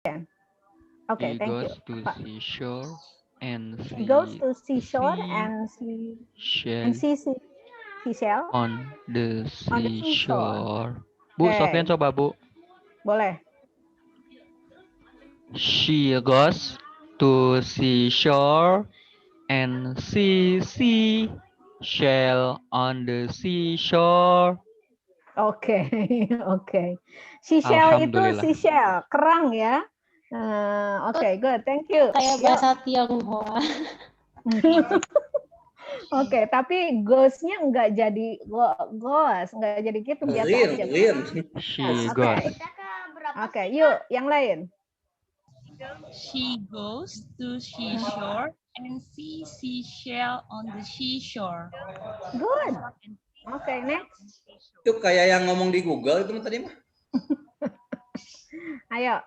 Okay, He thank you. goes to seashore and He goes see to seashore sea and see and shell see seashell on the on the seashore. seashore. Bu, Sofian Okay, coba Bu. boleh. She goes to seashore and see shell on the seashore. Oke, oke. Seashell itu Alhamdulillah. seashell, kerang ya. Oke, good, thank you. Kayak Yuk. bahasa Tionghoa. Oke, tapi goes-nya enggak jadi goes, enggak jadi gitu biasa aja. She Oke. goes. Oke, yuk yang lain. She goes to seashore and see seashell on the seashore. Good. Oke, next. Itu kayak yang ngomong di Google itu tadi mah. Ayo.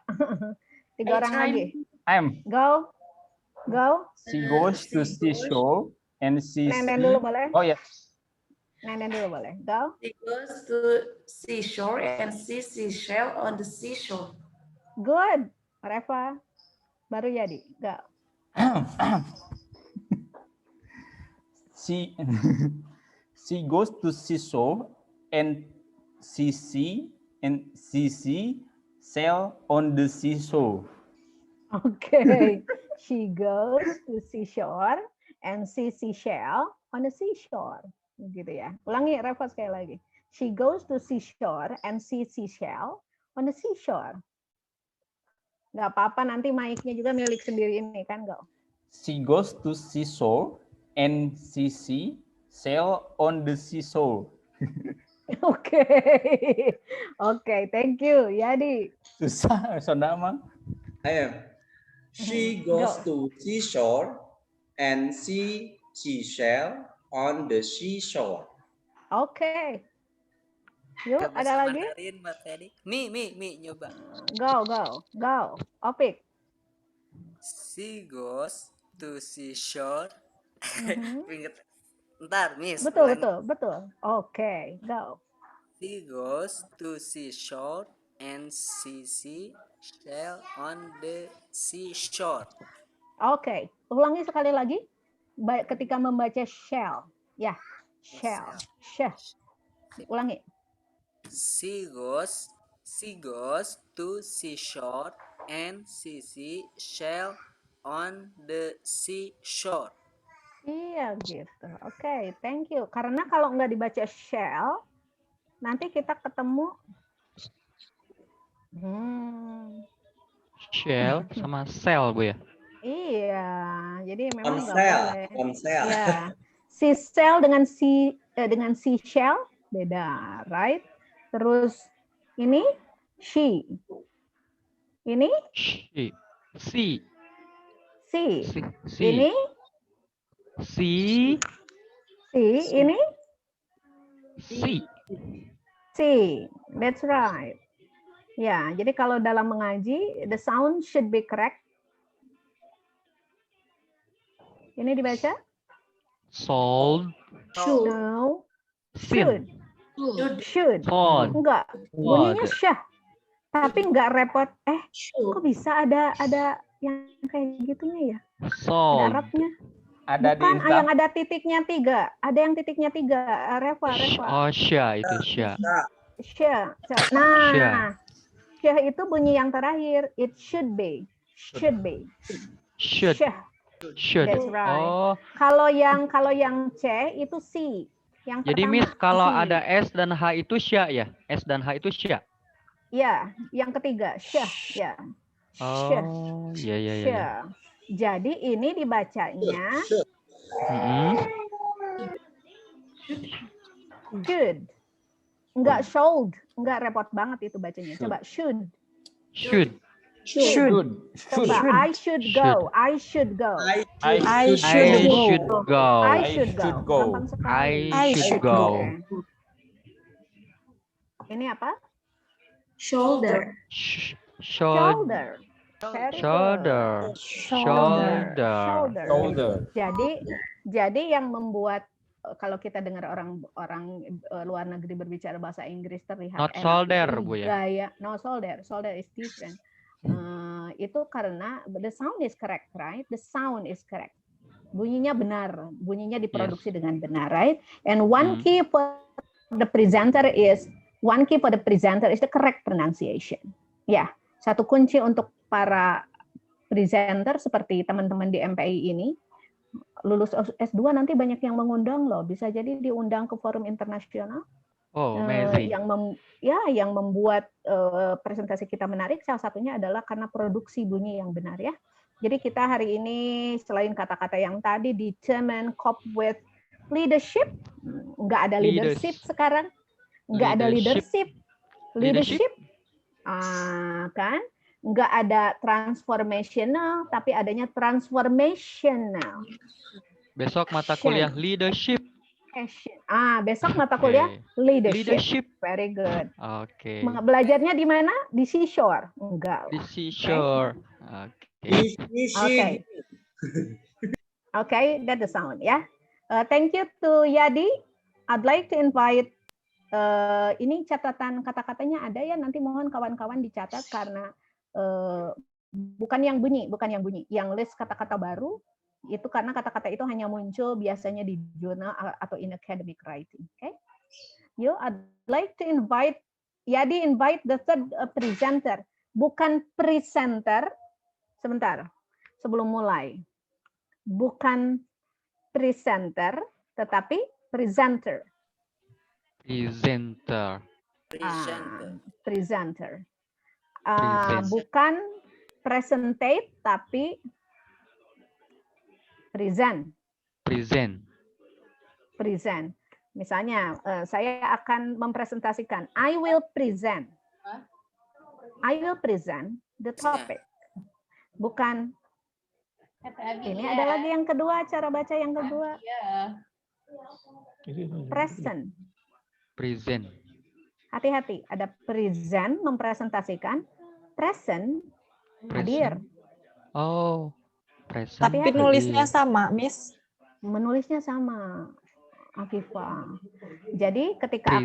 3 orang lagi. I'm. Go. Go. She goes to seashore and she Nenden dulu boleh? Oh ya. Nenden dulu boleh. Go. She goes to seashore and see seashell on the seashore. Good. Reva. Baru jadi. Go. She she goes to seashore and she see sail on the seashore. Okay. She goes to seashore and see seashell on the seashore. Gitu ya. Ulangi Reva sekali lagi. She goes to seashore and see seashell on the seashore. Nggak apa-apa, nanti mic-nya juga milik sendiri ini kan, Go. She goes to seashore and she sail on the seashore. Oke. Oke, thank you. Yadi. Susah, saudara mah. She goes to seashore and see seashell on the seashore. Oke. Yuk, ada lagi? Mi, nyoba. Go. Opik. She goes to seashore. Ntar, Miss. Betul. Oke, go. She goes to seashore and she sail on the seashore. Oke, ulangi sekali lagi. Ketika membaca shell. Ya, shell. Ulangi. She goes to seashore and she sail on the seashore. Iya gitu. Oke, thank you. Karena kalau nggak dibaca shell, nanti kita ketemu Shell sama cell, Bu ya. Iya, jadi memang nggak boleh. Onsel. Ya, si shell dengan si shell beda, right? Terus ini she, ini she, ini ini C. That's right. Ya, jadi kalau dalam mengaji, the sound should be correct. Ini dibaca? Sold. No. Should. Enggak. Bunyinya syah. Tapi enggak repot. Kok bisa ada yang kayak gitunya ya? Sold. Ada Arabnya. Ada Bukan di yang ada titiknya 3. Ada yang titiknya 3. Reva. Oh, syah itu syah. Syah. Nah, syah itu bunyi yang terakhir. It should be. Should. Syah. That's right. Oh. Kalau yang C itu C. Yang jadi pertama, Miss, kalau C. ada S dan H itu syah ya? S dan H itu syah? Ya, yang ketiga syah. Ya. Oh, iya. Jadi ini dibacanya should. Enggak should. Enggak repot banget itu bacanya. Coba should. Coba I should go. I should go. Ini apa? Shoulder. Jadi yang membuat kalau kita dengar orang luar negeri berbicara bahasa Inggris terlihat not solder, Bu ya. Gaya no solder is different. itu karena the sound is correct, right? The sound is correct. Bunyinya benar, bunyinya diproduksi dengan benar, right? And one key for the presenter is the correct pronunciation. Ya, satu kunci untuk para presenter seperti teman-teman di MPI ini, lulus S2 nanti banyak yang mengundang loh, bisa jadi diundang ke forum internasional. Oh, amazing. Yang membuat presentasi kita menarik salah satunya adalah karena produksi bunyi yang benar ya. Jadi kita hari ini selain kata-kata yang tadi determine, cope with, leadership, nggak ada leadership sekarang, nggak ada leadership, kan? Nggak ada transformational, tapi adanya transformational. Besok mata kuliah leadership. Besok mata kuliah leadership. Very good. Oke. Belajarnya di mana? Di seashore? Enggak. Di seashore. Okay, that's the sound ya. Thank you to Yadi. I'd like to invite ini catatan kata-katanya ada ya, nanti mohon kawan-kawan dicatat karena bukan yang bunyi, yang list kata-kata baru itu karena kata-kata itu hanya muncul biasanya di jurnal atau in academic writing. Okay, I'd like to invite Yadi, invite the third presenter, bukan presenter. Sebentar, sebelum mulai, bukan presenter, tetapi presenter. Presenter. Bukan presentate, tapi present. Misalnya, saya akan mempresentasikan. I will present the topic. Bukan. Ini ada lagi yang kedua, cara baca yang kedua. Present. Hati-hati, ada present mempresentasikan, present hadir. Oh, present. Tapi nulisnya sama, Miss. Menulisnya sama, Afifah. Jadi ketika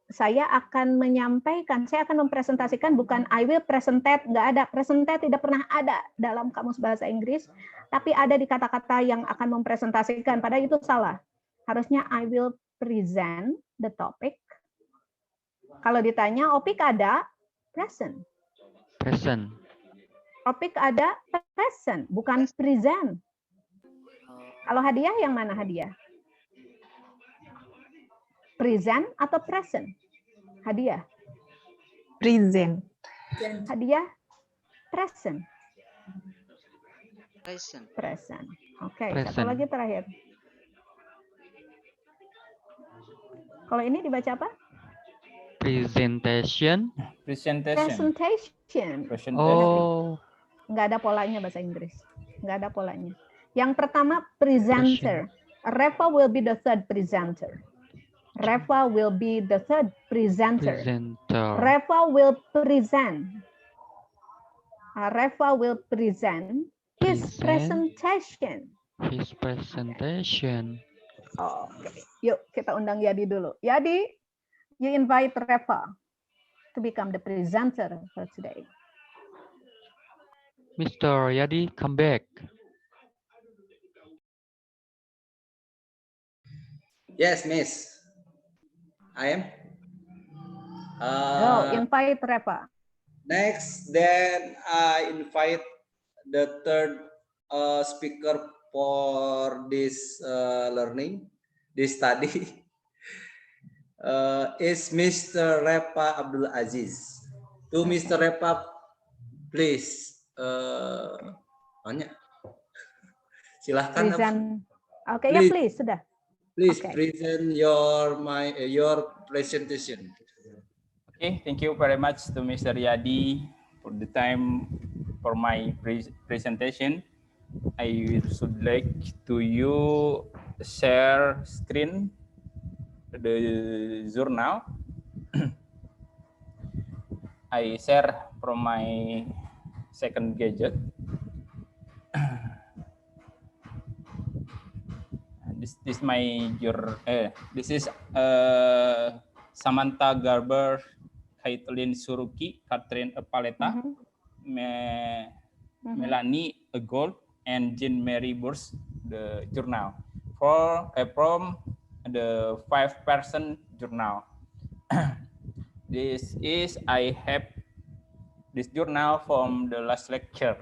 saya akan menyampaikan, saya akan mempresentasikan, bukan I will presentate, nggak ada. Presentate tidak pernah ada dalam kamus bahasa Inggris, tapi ada di kata-kata yang akan mempresentasikan, padahal itu salah. Harusnya I will present the topic. Kalau ditanya, opik ada, present. Opik ada, present, bukan present. Kalau hadiah yang mana hadiah? Present atau present? Hadiah. Present. Hadiah. Present. Oke, satu lagi terakhir. Kalau ini dibaca apa? Presentation. Oh. Nggak ada polanya bahasa Inggris. Nggak ada polanya. Yang pertama presenter. Reva will be the third presenter. Reva will be the third presenter. Reva will present. Reva will present his presentation. Oke. Yuk kita undang Yadi dulu. Yadi, you invite Reva to become the presenter for today. Mr. Yadi, come back. Yes, Miss. I am. Invite Reva. Next, then I invite the third speaker for this learning, this study, is Mr. Repa Abdul Aziz. To Mr. Repa, please. Tanya. Silahkan. Oke, ya please, sudah. Please present your presentation. Okay, thank you very much to Mr. Yadi for the time for my presentation. I should like to you share screen the journal. I share from my second gadget. This my this is Samantha Garber, Kaitlin Suruki, Catherine Paleta, Melanie Gold and Jean Mary Burst the journal from the 5-person journal. This is I have this journal from the last lecture.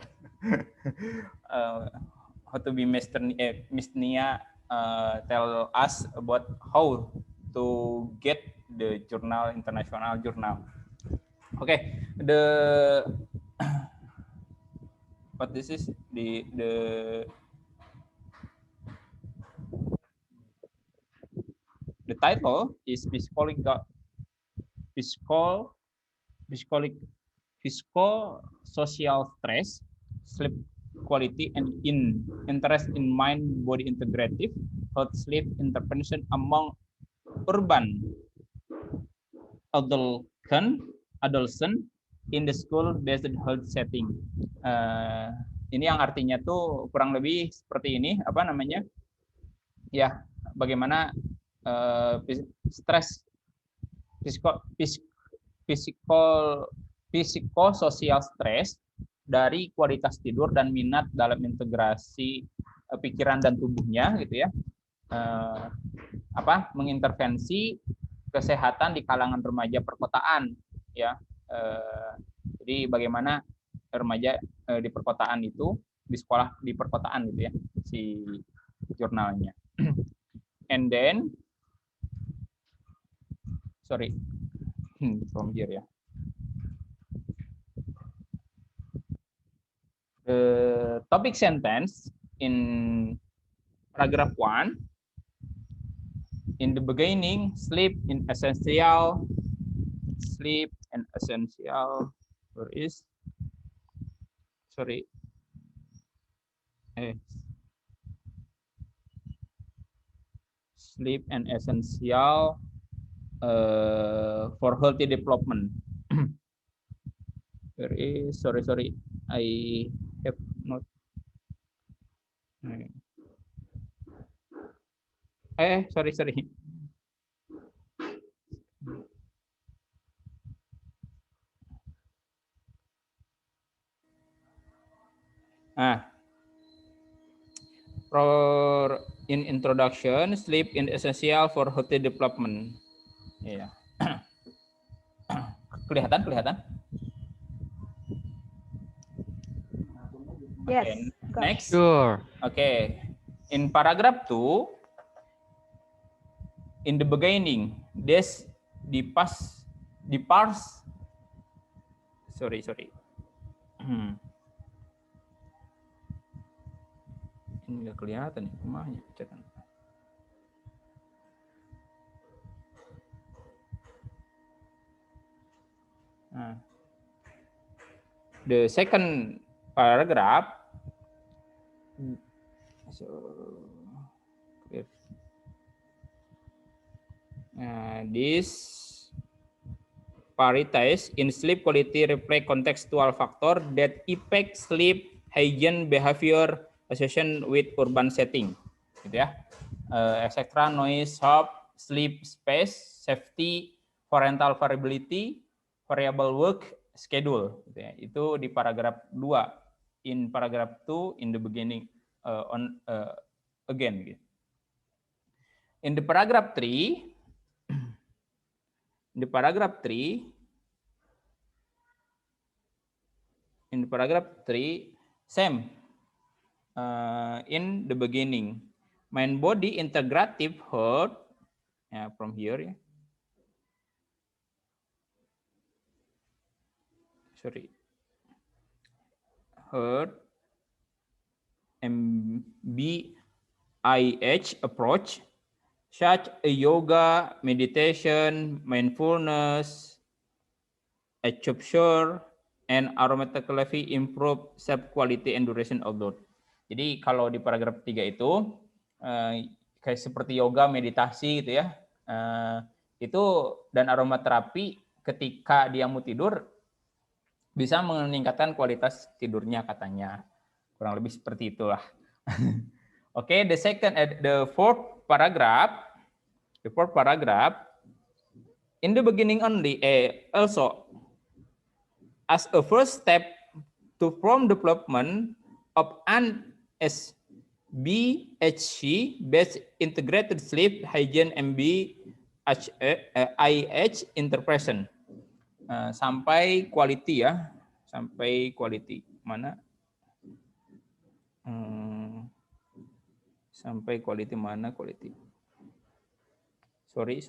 How to be Miss Nia tell us about how to get the journal, international journal. Okay, what this is the title is social stress, sleep quality, and interest in mind body integrative health sleep intervention among urban adolescent in the school based health setting. Ini yang artinya tuh kurang lebih seperti ini, apa namanya? Ya, bagaimana stres psikososial stres dari kualitas tidur dan minat dalam integrasi pikiran dan tubuhnya, gitu ya. Mengintervensi kesehatan di kalangan remaja perkotaan, ya. Jadi bagaimana remaja di perkotaan itu di sekolah di perkotaan, gitu ya, si jurnalnya. And then, sorry, from here ya. The topic sentence in paragraph 1. In the beginning, sleep and essential. Where is? Sorry. Sleep and essential for healthy development. There is, sorry, I have not. Sorry. In introduction, sleep is essential for healthy development. Ya. Kelihatan? Yes. Okay. Next. Sure. Okay. In paragraph 2, in the beginning, this sorry. Ini nggak kelihatan ya, kemana pencetkan. The second paragraph, this prioritize in sleep quality reflect contextual factor that affect sleep hygiene behavior association with urban setting, gitu ya. Etc. noise, sound, sleep space, safety, parental variability, variable work schedule, gitu ya. Itu di paragraf 2. In paragraph 2, in the beginning, again. Gitu. In the paragraph 3, same. In the beginning, mind body integrative health, from here ya. Sorry. Health MBIH approach such as yoga, meditation, mindfulness, acupuncture, and aromatherapy improve sleep quality and duration of sleep. Jadi kalau di paragraf 3 itu kayak seperti yoga, meditasi gitu ya. Itu dan aromaterapi ketika dia mau tidur bisa meningkatkan kualitas tidurnya katanya. Kurang lebih seperti itulah. Oke, the fourth paragraph, in the beginning only, also as a first step to form development of an SBHC based integrated sleep hygiene IH intervention. Sampai quality ya, sampai quality mana? Sampai quality mana quality? Sorry.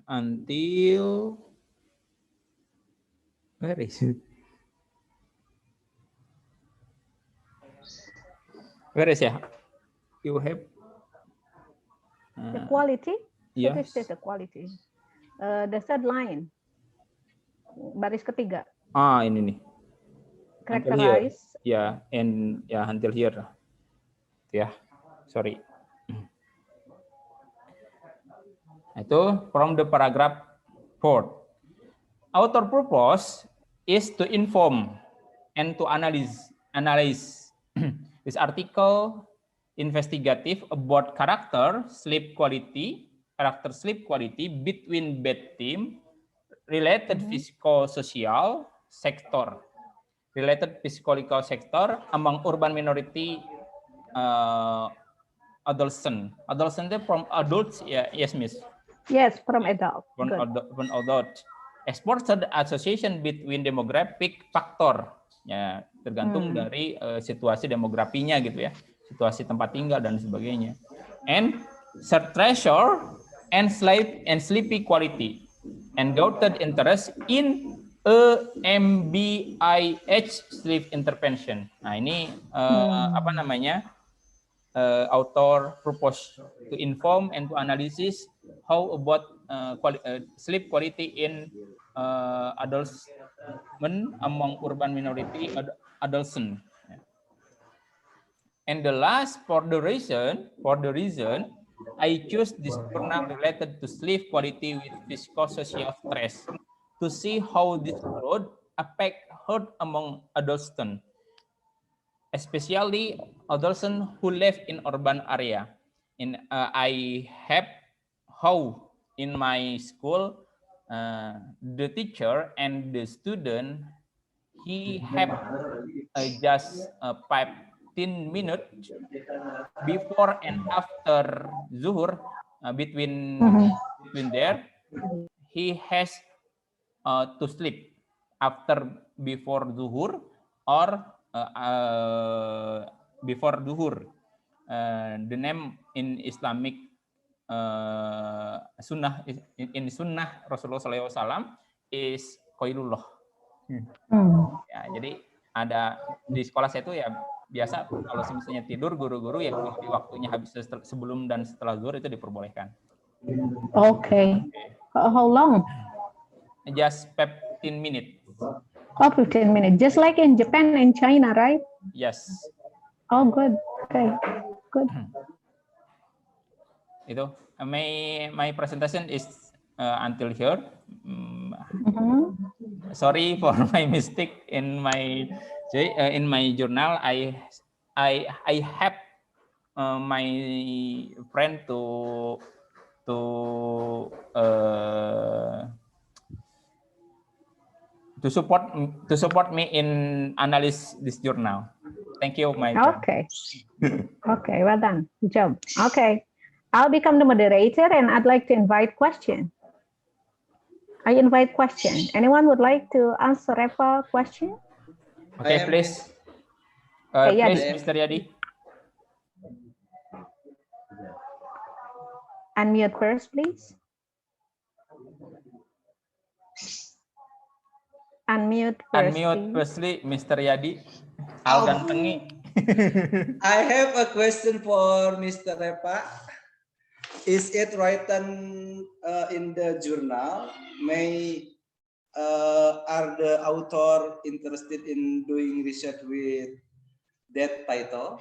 Until where is it? Where is ya? You have the quality. Yes. What is the quality? The third line, baris ketiga. Ini nih. Characterize. Ya, and ya until here. Ya, sorry. Itu from the paragraph 4. Author purpose is to inform and to analyze this article investigative about character sleep quality between bed team, related physical-social sector, among urban minority adolescent. Adolescent from adults, yeah, yes, Miss. Yes, from adult. From adult. Exported association between demographic factor. Ya, tergantung dari situasi demografinya gitu ya. Situasi tempat tinggal dan sebagainya. And treasure and sleepy quality. And doubted interest in MBIH sleep intervention. Nah, ini apa namanya? Author propose to inform and to analysis how about sleep quality in adults among urban minority adolescent. And the last, for the reason I choose this journal related to sleep quality with physical-social stress to see how this road affect health among adolescents, especially adolescents who live in urban area. I have how in my school the teacher and the student he have just 15 minutes before and after zuhur between there he has to sleep before zuhur or before duhur. The name in Islamic sunnah in sunnah Rasulullah SAW is qailullah. Ya, jadi ada di sekolah saya itu ya biasa kalau misalnya tidur guru-guru ya di waktunya habis sebelum dan setelah zuhur itu diperbolehkan. Okay. How long? Just 15 minutes. Oh, 15 minutes. Just like in Japan and China, right? Yes. Oh, good. Okay. Good. Itu my presentation is until here. Sorry for my mistake in my journal. I have my friend to support me in analyze this journal. Thank you, my friend. Okay. Okay, well done. Good job. Okay. I'll become the moderator and I'd like to invite question. I invite question. Anyone would like to answer Reva question? Okay, please. Yadi. Please, Mr. Yadi. Unmute first, please. Unmute firstly, Mr. Yadi. Al gantengi. I have a question for Mr. Repa. Is it written in the journal? Are the author interested in doing research with that title?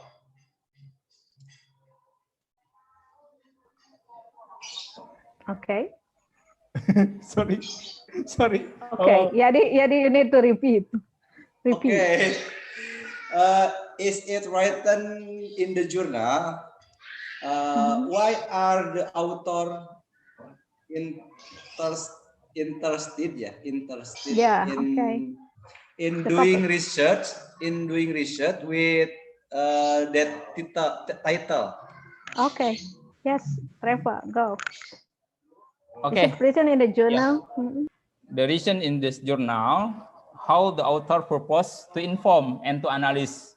Okay. Sorry. Okay. Yadi, you need to repeat. Okay. Is it written in the journal? Why are the author interested in in The doing topic. research, with that title. Okay. Yes, Reva, go. Okay. Is it written in the journal? The reason in this journal, how the author proposed to inform and to analyze.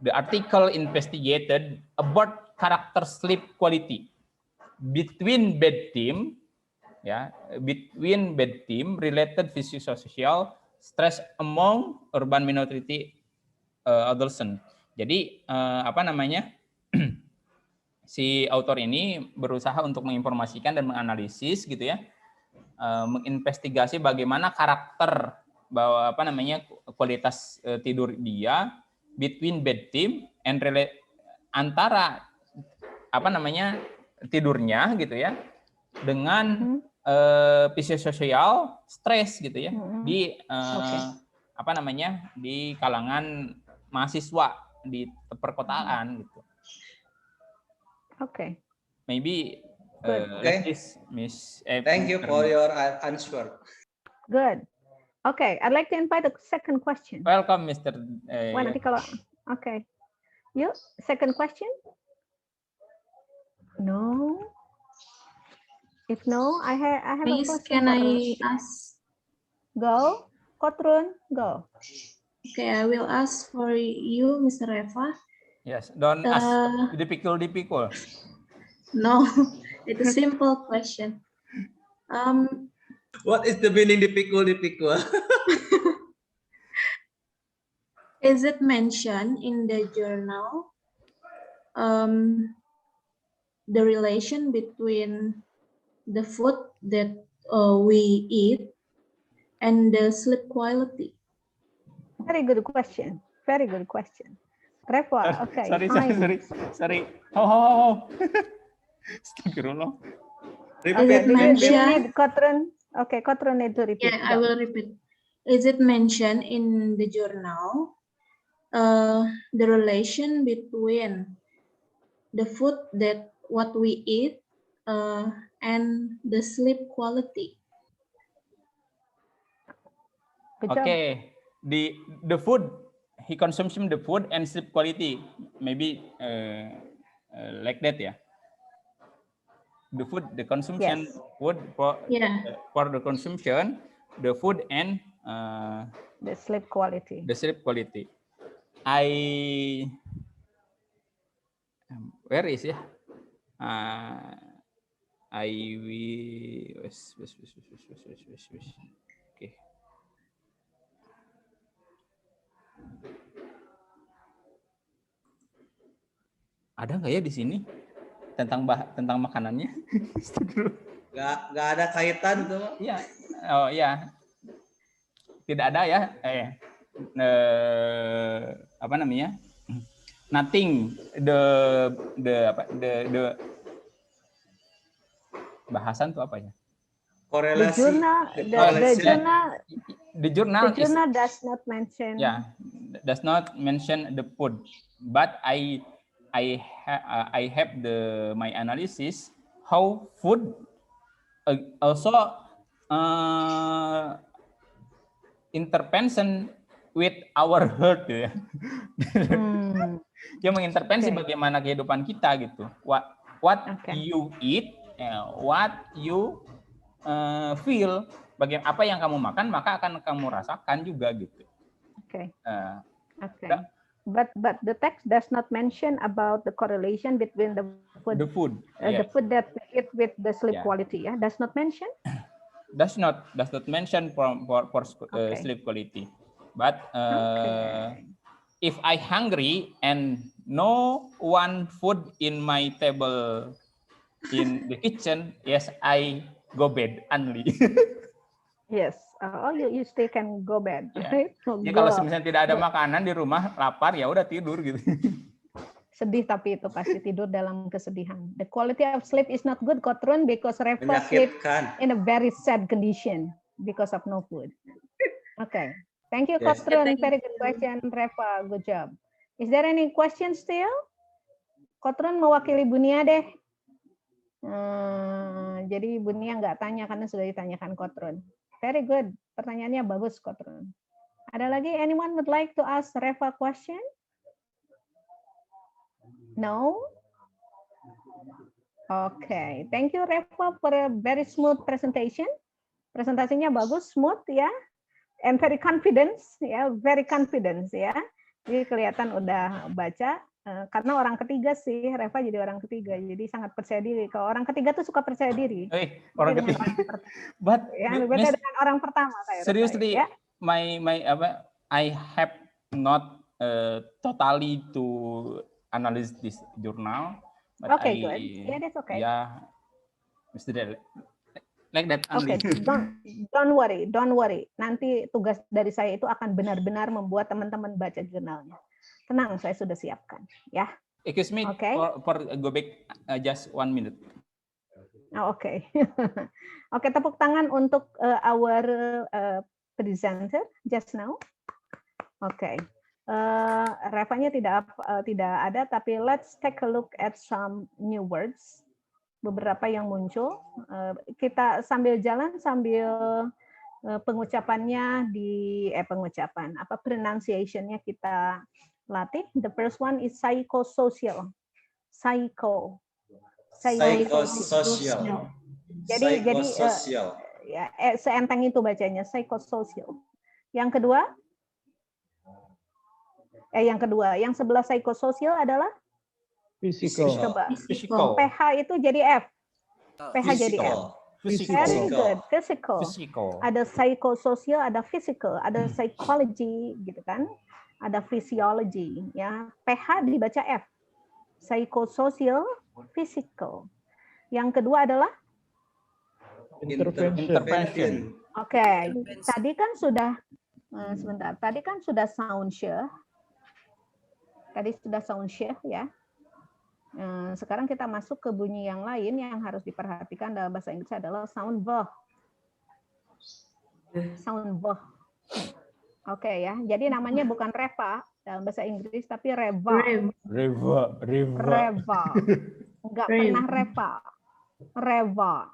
The article investigated about character sleep quality between bed team, related physiosocial stress among urban minority adolescent. Jadi si author ini berusaha untuk menginformasikan dan menganalisis gitu ya, menginvestigasi bagaimana karakter kualitas tidur dia between bed team and antara tidurnya gitu ya dengan psikososial stres gitu ya di di kalangan mahasiswa di perkotaan gitu. Okay. Maybe Miss. Thank you for your answer. Good. Okay, I'd like to invite the second question. Welcome, Mr. Nanti kalau okay. You second question? No. If no, I have Miss, a question. can I ask? Go, Kotrun, go. Okay, I will ask for you, Mr. Reva. Yes, don't ask difficult. No, it's a simple question. What is the meaning difficult? Is it mentioned in the journal the relation between the food that we eat and the sleep quality? Very good question. Reva, okay. Sorry. Oh. Astagfirullah. Is it mentioned? Kotrun? Okay, Kotrun need to repeat. Yeah, I will repeat. Is it mentioned in the journal the relation between the food that what we eat and the sleep quality? Okay, the food he consumes the food and sleep quality, maybe like that, yeah. The food, the consumption, yes. Food for the consumption, the food and the sleep quality. The sleep quality. Where is it? Okay. Ada nggak ya di sini tentang makanannya? Nggak ada kaitan tuh. Iya. Oh iya. Tidak ada ya. Nothing. The bahasan tuh apa ya? Korelasi. The journal does not mention. Yeah, does not mention the food, but I have my analysis how food also intervention with our health ya. Dia mengintervensi bagaimana kehidupan kita gitu. What you eat, what you feel, apa yang kamu makan maka akan kamu rasakan juga gitu. Okay. But the text does not mention about the correlation between the food that we eat with the sleep quality. Yeah, does not mention. Does not mention for sleep quality. But if I hungry and no one food in my table in the kitchen, yes, I go bed only. Yes. You still can go bed, right? Ya, kalau misalnya tidak ada makanan di rumah, lapar ya udah tidur gitu. Sedih tapi itu pasti tidur dalam kesedihan. The quality of sleep is not good, Kotrun, because Reva sleep in a very sad condition because of no food. Okay. Thank you, Kotrun. Very good question, Reva. Good job. Is there any question still? Kotrun mewakili Bunia deh. Jadi Bunia nggak tanya karena sudah ditanyakan Kotrun. very good. Pertanyaannya bagus, Kotrun. Ada lagi? Anyone would like to ask Reva question? No? Okay. Thank you, Reva, for a very smooth presentation. Presentasinya bagus, smooth ya. And very confidence, ya, very confidence ya. Jadi kelihatan udah baca. Karena orang ketiga sih, Reva jadi orang ketiga, jadi sangat percaya diri. Kalau orang ketiga tuh suka percaya diri. Orang Beda ketiga. dengan But ya, beda dengan orang pertama. Seriously, ya. my I have not totally to analyze this journal. But Okay, good. Yeah, that's okay. Yeah, Mr. Like that Oke, only. don't worry. Nanti tugas dari saya itu akan benar-benar membuat teman-teman baca jurnalnya. Tenang, saya sudah siapkan, ya. Excuse me, Okay. for go back just 1 minute. Oke. Oke, tepuk tangan untuk our presenter just now. Oke. Revanya tidak ada, tapi let's take a look at some new words. Beberapa yang muncul. Kita sambil jalan sambil pengucapannya pronunciation-nya kita latih. The first one is psychosocial. Psychosocial. Jadi ya seenteng itu bacanya psychosocial. Yang kedua, yang sebelah psychosocial adalah Physical. Coba. Physical. PH itu jadi F. PH jadi F. Very good. Physical. Ada psychosocial, ada physical, ada psychology gitu kan. Ada physiology ya. PH dibaca F. Psychosocial, physical. Yang kedua adalah Intervention. Oke. Tadi kan sudah sebentar. Tadi kan sudah sound share. Ya. Sekarang kita masuk ke bunyi yang lain yang harus diperhatikan dalam bahasa Inggris adalah sound vowel. Sound vowel. Oke ya. Jadi namanya bukan Reva dalam bahasa Inggris tapi Reva. Reva. Enggak pernah Reva. Reva.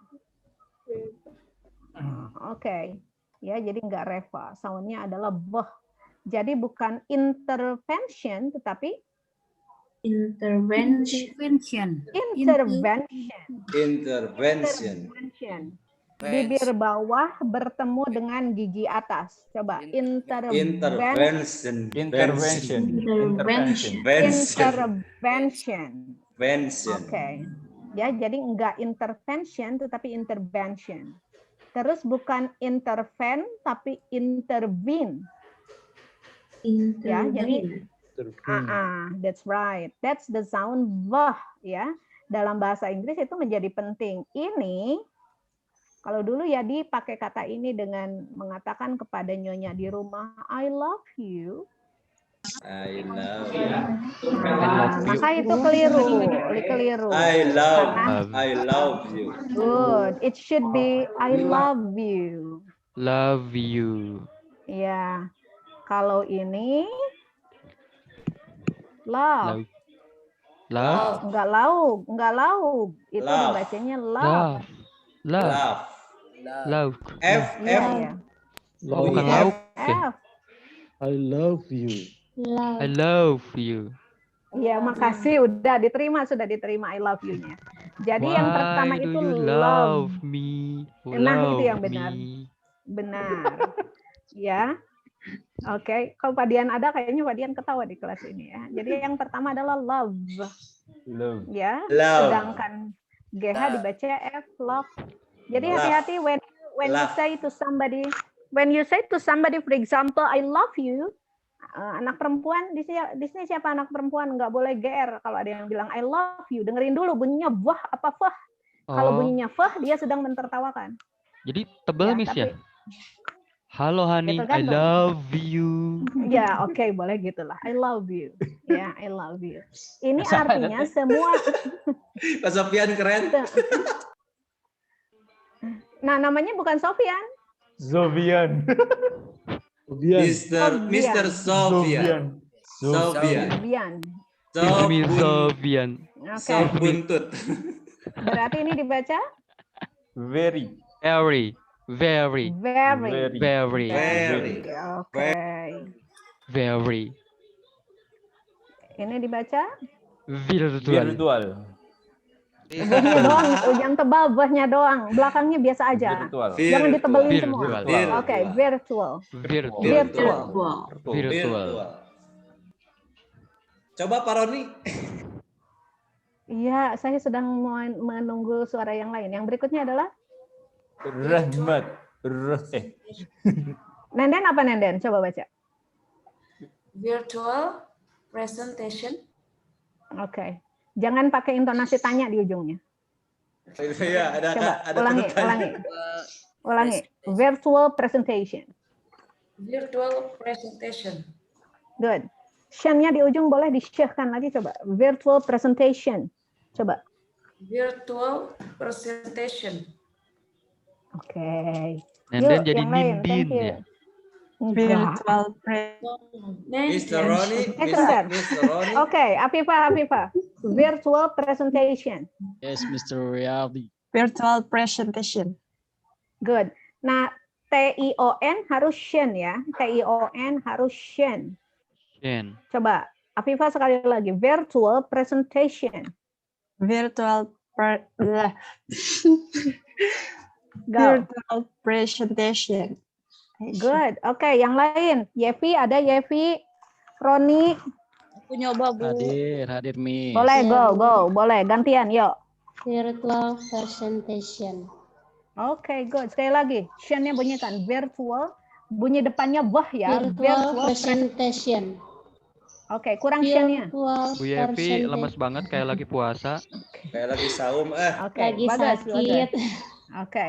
Oke. Ya, jadi enggak Reva. Soundnya adalah vowel. Jadi bukan intervention tetapi Intervention. Bibir bawah bertemu dengan gigi atas. Coba intervention. Oke. Ya, jadi enggak intervention tetapi intervention. Terus bukan intervene tapi intervene. Ya, jadi that's right. That's the sound vah ya. Dalam bahasa Inggris itu menjadi penting. Ini kalau dulu ya dipakai kata ini dengan mengatakan kepada nyonya di rumah, I love you. I love you. Maka itu keliru. I love you. Good. It should be I love you. Love you. Ya. Kalau ini love. Enggak lauk. Itu dibacanya love. Love. F. Bukan lauk. F. I love you. I love you. Iya, makasih sudah diterima I love you-nya. Jadi yang pertama Why itu do you love. love me? Nah, itu yang Love benar. me. Benar. Ya. Oke, kalau Pak Dian ada kayaknya Pak Dian ketawa di kelas ini ya. Jadi yang pertama adalah love. Ya. Sedangkan GH dibaca F, love. Jadi hati-hati when you say to somebody, for example, I love you. Anak perempuan di sini siapa anak perempuan nggak boleh GR kalau ada yang bilang I love you. Dengerin dulu bunyinya wah apa fah. Kalau bunyinya fah dia sedang mentertawakan. Jadi tebal Miss ya? Halo honey, I love you. Ya, oke, boleh gitulah. I love you. Ya, I love you. Ini artinya semua. Pak Sofian keren. Nah, namanya bukan Sofian. Zovian. Mr. Sofian. Oke. Buntut. Berarti ini dibaca? Very. Very. Very. Very. Very. Oke. Very. Ini dibaca Virtual. Virtual. vahnya doang, yang tebal vahnya doang, belakangnya biasa aja. Virtual. Jangan ditebelin Virtual. semua. Virtual. Oke, virtual. Virtual. Virtual. Virtual. Coba Pak Roni. Iya, saya sedang menunggu suara yang lain. Yang berikutnya adalah Rahmat. Nenden apa Nenden? Coba baca. Virtual presentation. Oke. Jangan pakai intonasi tanya di ujungnya. Iya, Coba ada ulangi, tanda tanya. ulangi. Ulangi. Virtual presentation. Virtual presentation. Good. Shan-nya di ujung boleh di-syahkan lagi coba. Virtual presentation. Coba. Virtual presentation. Oke. Nenden Yuk, jadi yang lain. Nindin Thank you. ya. Enggak. Virtual Mr. Roni, Sebentar. Mr. Roni. Oke, Afifah. Virtual presentation. Yes, Mr. Riyadi. virtual presentation. Good. Nah, TION harus shen ya. TION harus shen. Shen. Coba, Afifah sekali lagi. Virtual presentation. Virtual Go. virtual presentation. Good. Oke, yang lain. Yevi, ada Yevi. Roni. Aku nyoba, Bu. Hadir Miss. Boleh, go. Boleh, gantian, yuk. Virtual presentation. Oke, good. Sekali lagi. Shen-nya bunyikan. Virtual. Bunyi depannya wah ya. Virtual presentation. Oke, kurang Shen-nya. Virtual Bu Yevi presentation. lemes banget kayak lagi puasa. Kayak lagi saum. Oke, Lagi bagus. sakit. Oke.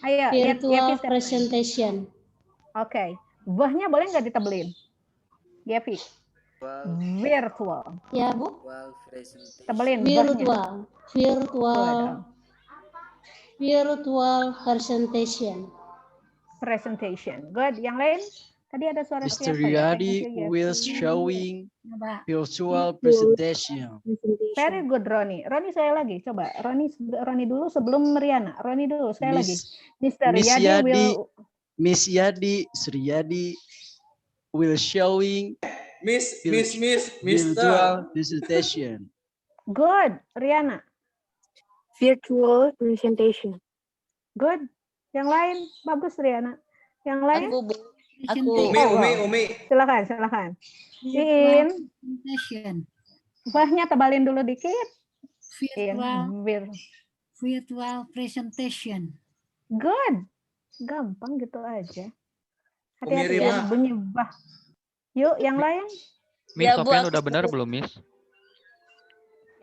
Ayo, Virtual Yevi, presentation. Oke. Wah-nya boleh nggak ditebelin? Yevi. Virtual. Ya, Bu. Tebelin wah-nya. Virtual presentation. Presentation. Good. Yang lain? Tadi ada suara Mr. siapa ya? Riyadi Thank you, will Yevi. showing Coba. virtual presentation. Very good, Roni. Roni saya lagi. Coba. Roni dulu sebelum Riana. Roni dulu. Saya lagi. Mr. Miss Riyadi Yadi, will... Miss Yadi, Suryadi will showing Mister. virtual presentation. Good. Riana. Virtual presentation. Good. Yang lain? Bagus, Riana. Yang lain? Umi. Silakan. Iin. Wahnya tebalin dulu dikit. Virtual presentation. Good. Gampang gitu aja. Hati-hati Umi ya, bunyi bah. Yuk, yang lain? Miss Ya, Bu, Sofian aku udah benar setuju. belum, Miss?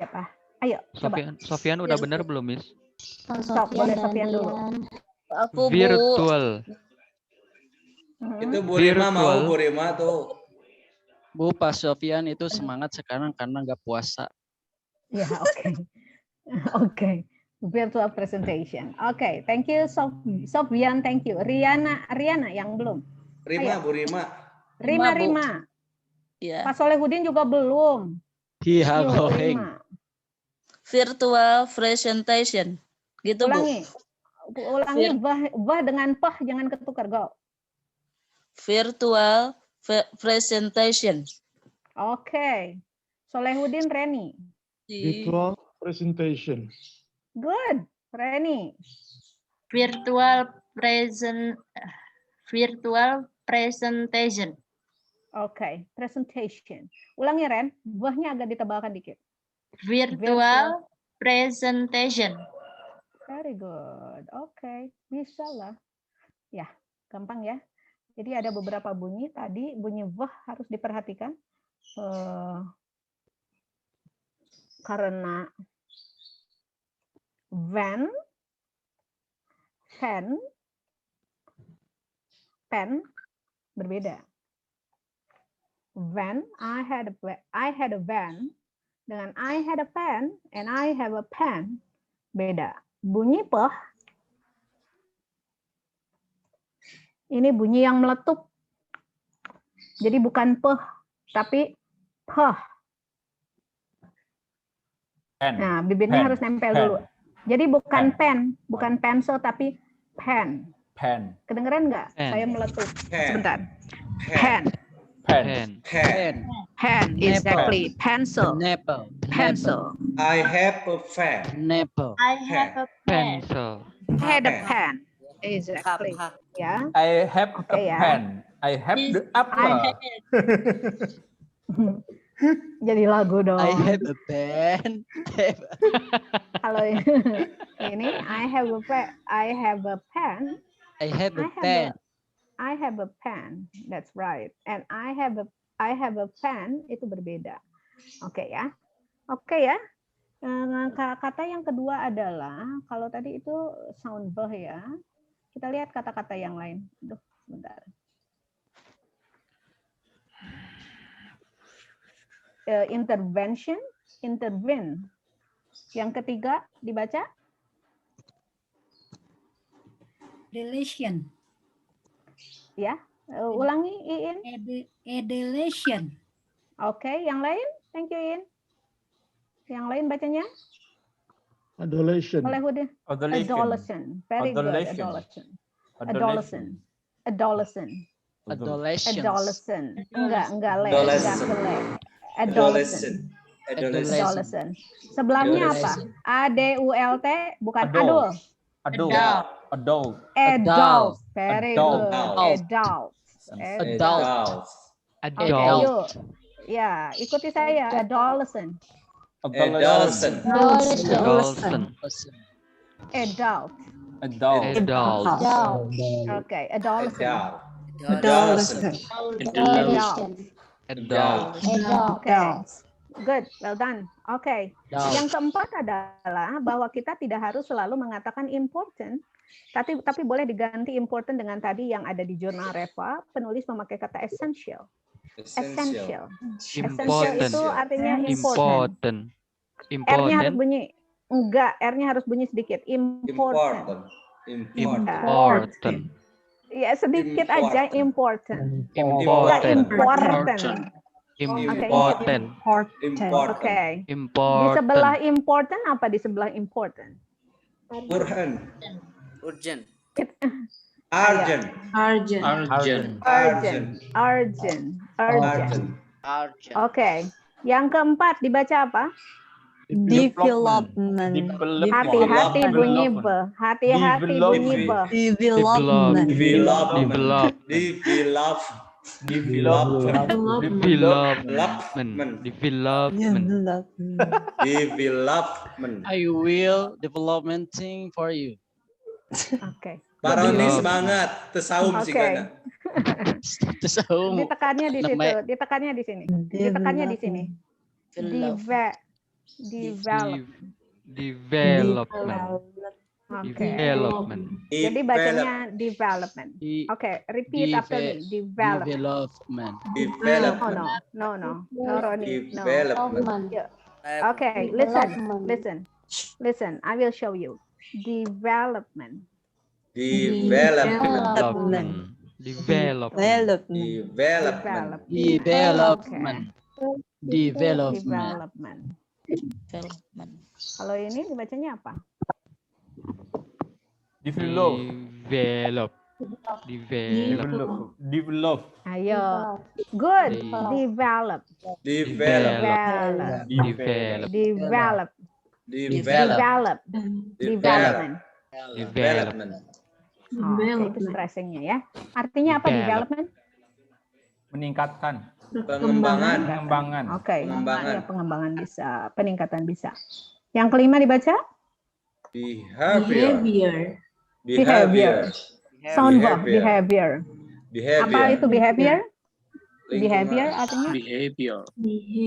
Siapa? Ayo, coba. Sofian udah benar belum, Miss? Stop, boleh Sofian dulu. Aku, Bu. Virtual. Itu Bu Rima mau Virtual. Bu Rima tuh. Bu, Pak Sofian itu semangat sekarang karena nggak puasa. Ya, oke. Oke. Virtual presentation. Oke, thank you Sofian, thank you. Riana yang belum. Rima, Ayo. Bu Rima. Rima. Ya. Pak Solehudin juga belum. Hiha Yuk, goheng. Rima. Virtual presentation. Gitu, Bu. Ulangi bah dengan pah, jangan ketukar. Go. Virtual presentation. Oke. Solehudin, Reni. Virtual presentation. Good. Reni. Virtual presentation. Oke. Presentation. Ulangi, Ren. Bahnya agak ditebalkan dikit. Virtual presentation. Very good. Oke. Bisa lah. Ya, gampang ya. Jadi ada beberapa bunyi. Tadi bunyi wah harus diperhatikan. Karena when, pen berbeda. When I had a van dengan I had a pen and I have a pen beda. Bunyi peh ini bunyi yang meletup. Jadi bukan peh tapi peh. Nah, bibirnya harus nempel dulu. Jadi bukan pen, bukan pencil tapi pen. Pen. Kedengeran nggak? Pen. Saya meletup. Pen. Sebentar. Pen. Pen. Pen. Pen. Exactly. Pencil. Apple. Pencil. I have a pen. Apple. I have a pen. Pencil. Had a pen. Exactly. Ya. I have a Oke, ya. pen. I have the apple. Jadi lagu dong. I have a pen. Kalau ini I have a pen. I have a pen. I have a pen. I have a pen. That's right. And I have a pen itu berbeda. Oke ya. Oke ya. Kata yang kedua adalah kalau tadi itu sound beh ya. Kita lihat kata-kata yang lain. Aduh, sebentar. Intervention, intervene. Yang ketiga dibaca? Delation. Ya, ulangi Iin. Delation. Oke, yang lain? Thank you Iin. Yang lain bacanya? Adolescent. Oleh Hudi. Adolescent. Very good. Adolescent. Adolescent. Adolescent. Adolescent. Adolescent. Enggak le. Adolescent. Adolescent. Sebelahnya apa? ADULT bukan adult. Adult. Adult. Very good. Adult. Adult. Adult. Ya, ikuti saya. Adolescent. Adolescent. Adolescent. Adult. Adult. Okay, adolescent. Adolescent. Adult. Okay. Good, well done. Okay. Yang keempat adalah bahwa kita tidak harus selalu mengatakan important, tapi boleh diganti important dengan tadi yang ada di jurnal Reva, penulis memakai kata essential. Essential. Essential itu artinya important. R-nya harus bunyi. Enggak, R-nya harus bunyi sedikit. Important. Ya, sedikit aja important. Important. Oke. Di sebelah important apa di sebelah important? Urgent. Urgent. Urgent. Urgent. Urgent. Urgent. Urgent. Oke. Yang keempat dibaca apa? Development. Hati-hati bunyi be. Hati-hati bunyi be. Development. Development. Development. I will developmenting for you. Oke. Pak Roni semangat, tesaum sih kan. Tesaum. Ditekannya di situ, ditekannya di sini. Ditekannya di sini. Development. Jadi bacanya development. Oke, repeat after me. Development. No, Roni. No. Okay, listen. I will show you. Development. Kalau ini dibacanya apa? Develop. Ayo. Good. Develop. Development. Itu stressingnya ya. Artinya apa development? Meningkatkan. Pengembangan. Oke. Ya, pengembangan bisa, peningkatan bisa. Yang kelima dibaca? Behavior. Sound verb, behavior. Apa itu behavior? Behavior artinya?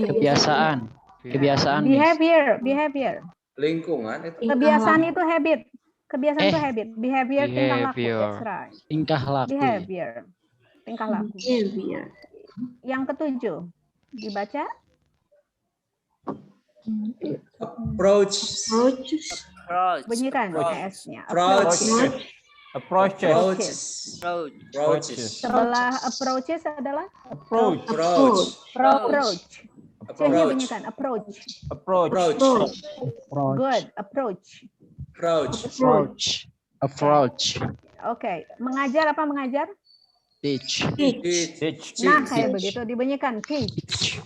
Kebiasaan. Behavior. Lingkungan itu. Kebiasaan itu habit. Kebiasaan itu habit. Behavior tingkah laku. That's right. Tingkah laku. Tingkah laku. Yang ketujuh dibaca? Approach. Bunyikan S-nya. Approaches. Sebelah approaches adalah? Approach. C-nya bunyikan approach. Good. Approach. Oke. Mengajar apa mengajar? Teach. Nah, kayak begitu dibunyikan teach.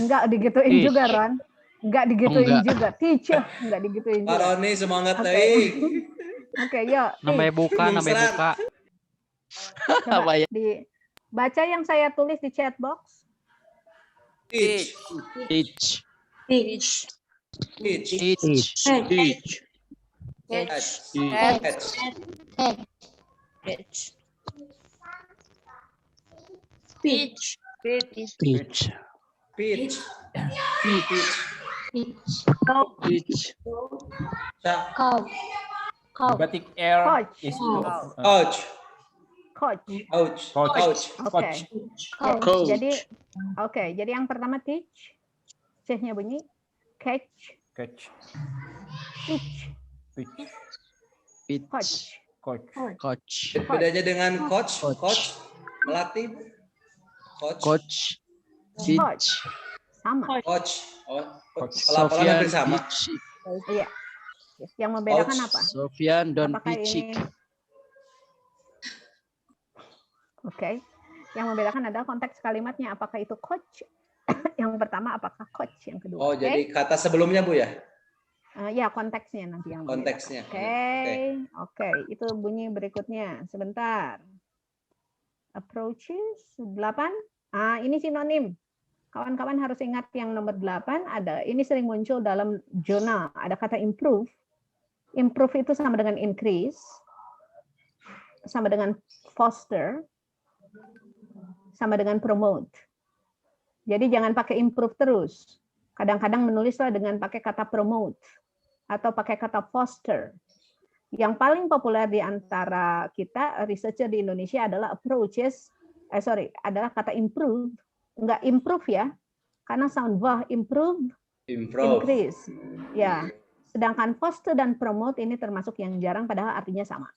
Enggak digituin juga, Ron. Enggak digituin juga. Teach. Enggak digituin juga. Pak Roni semangat Oke. teuing. Oke, yuk. Namanya buka, namanya buka. Coba baca yang saya tulis di chat box. Teach. Teach. Teach. Teach. Teach. Speech. Teach. Pitch. Teach. Batik air Coach. is Coach. Coach. Coach. Coach. Oke. Coach. Jadi yang pertama teach. C-nya bunyi catch. Catch. Teach. Pitch. Coach. Coach. Bedanya dengan coach. Coach. Melatih. Coach. Coach. Teach. Sama. Coach. Oh, Sofian pelafalan hampir sama. teach. Iya. Yang membedakan Coach. apa? Sofian don't Apakah teach. ini? Oke. Yang membedakan adalah konteks kalimatnya. Apakah itu coach? Yang pertama, apakah coach? Yang kedua. Oh, Oke? jadi kata sebelumnya Bu ya? Ya, konteksnya nanti yang membedakan. Konteksnya. Oke. Itu bunyi berikutnya. Sebentar. Approaches 8. Ini sinonim. Kawan-kawan harus ingat yang nomor 8 ada. Ini sering muncul dalam jurnal. Ada kata improve. Improve itu sama dengan increase. Sama dengan foster. Sama dengan promote. Jadi jangan pakai improve terus. Kadang-kadang menulislah dengan pakai kata promote atau pakai kata foster. Yang paling populer di antara kita researcher di Indonesia adalah adalah kata improve, enggak improve ya. Karena sound wah improve, increase. Ya. Sedangkan foster dan promote ini termasuk yang jarang padahal artinya sama.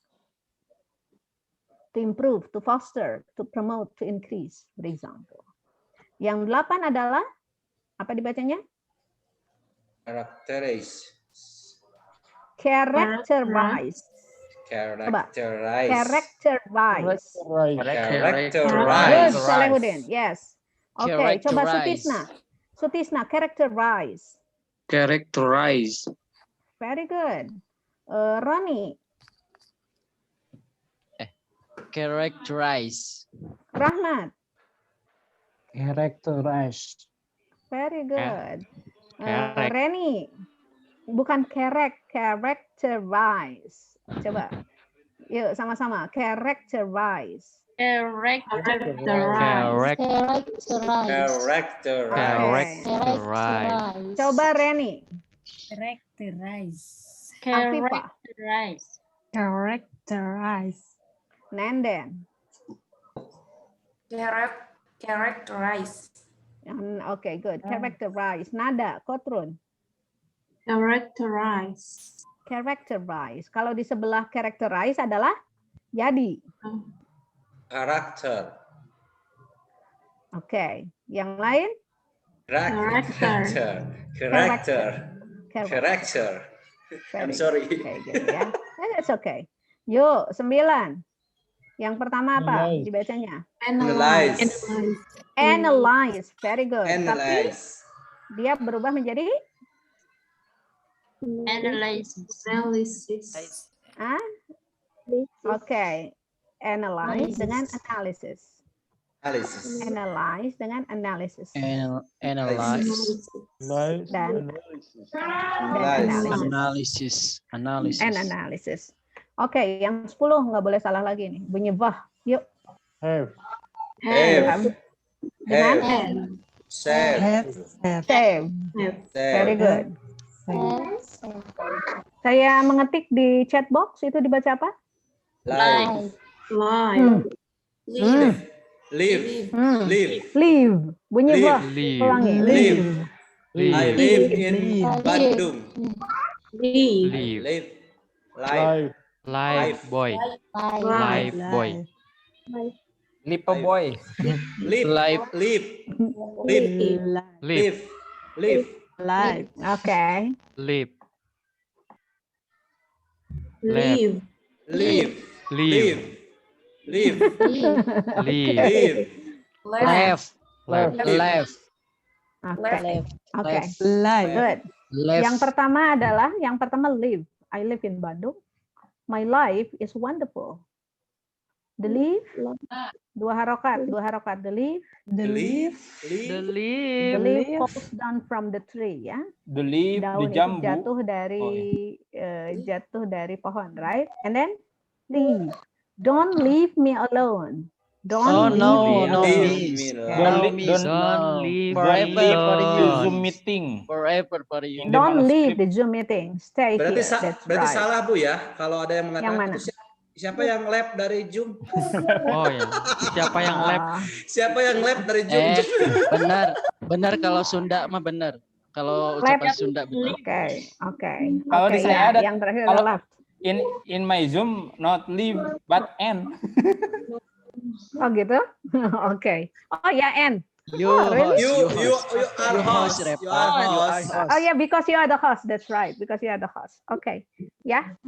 To improve, to foster, to promote, to increase, for example. Yang 8 adalah apa dibacanya? Characterize. Characterize. Characterize. Characterize. Characterize. Good, Salehudin. Yes. Oke, coba Characterize. Sutisna, characterize. Characterize. Very good. Ronnie, Characterize. Rahmat. Characterize. Very good. Correct. Reni, bukan characterize. Coba. Yuk sama-sama. Characterize. Characterize. Coba Reni. Characterize. Characterize. Nenden. Characterize. Oke, good. Characterize. Nada, Kotrun. Characterize. Characterize. Kalau di sebelah characterize adalah Yadi. Karakter. Oke. Yang lain? Karakter. I'm sorry. Okay, gitu ya. That's okay. Yuk, 9. Yang pertama apa dibacanya? Analyze. Analyze. Very good. Analyze. Tapi dia berubah menjadi Analysis. Oke. Analyze dengan analysis. Analysis. Analyze dengan analysis. Analyze. Dan Analysis. analysis. Oke, yang 10 nggak boleh salah lagi nih. Bunyi vah. Yuk. Have. Dengan Save. save. Very good. Saya mengetik di chat box itu dibaca apa? Live. Live. Bunyi vah. Ulangi. Live. I live in Bandung. Live. Live boy. Live boy. Lipa boy. Live. Oke. Live. Leave. Leave. Leave. Leave. Leave. Leave. Left. Left. Left. Oke. Oke. Live. Good. Left. Yang pertama live. I live in Bandung. My life is wonderful. The leaf, dua harokat. The leaf. The leaf. The The leaf. leaf falls down from the tree, ya. The leaf, the Daun itu jambu. jatuh dari pohon, right? And then leave. Don't leave me alone. Don't leave me alone. Don't leave Forever me for you. alone. Zoom meeting. Forever for you. Don't leave the Zoom meeting. Stay Berarti, here. That's berarti right. salah Bu ya, kalau ada yang Yang mengatakan mana? itu siapa yang lab dari Zoom? Oh ya. Siapa yang lab? Siapa yang lab dari Zoom? Benar kalau Sunda mah benar. Kalau ucapan Sunda benar. Oke. Kalau di saya ada yang terakhir kalau adalah in my Zoom not leave but end. oh gitu. Oke. Oh ya N. You are host. Oh yeah, because you are the host. That's right. Because you are the host. Okay. Ya.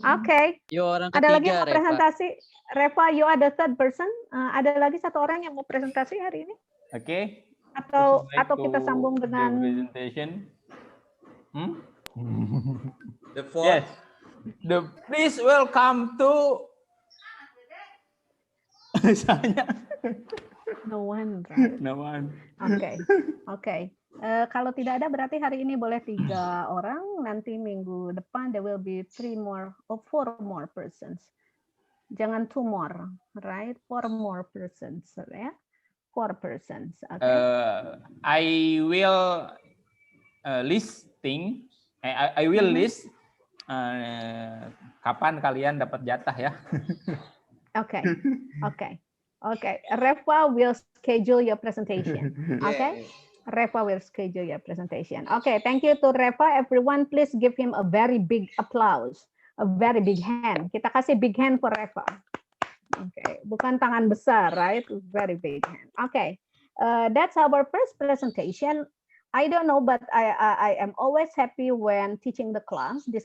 Oke. You orang Ada lagi ketiga, yang mau presentasi? Reva, you are the third person. Ada lagi satu orang yang mau presentasi hari ini? Oke. Atau kita sambung dengan presentation. The fourth. Yes. Please welcome to No one, right? No one. Oke. Kalau tidak ada berarti hari ini boleh 3 orang. Nanti minggu depan there will be 4 more persons. Jangan 2 more, right? 4 more persons, ya. 4 persons. Okay. I will listing. I will list. Kapan kalian dapat jatah ya? Okay. Reva will schedule your presentation. Okay. Reva will schedule your presentation. Okay. Thank you to Reva. Everyone, please give him a very big applause, a very big hand. Kita kasih big hand for Reva. Okay. Bukan tangan besar, right? Very big hand. Okay. That's our first presentation. I don't know, but I am always happy when teaching this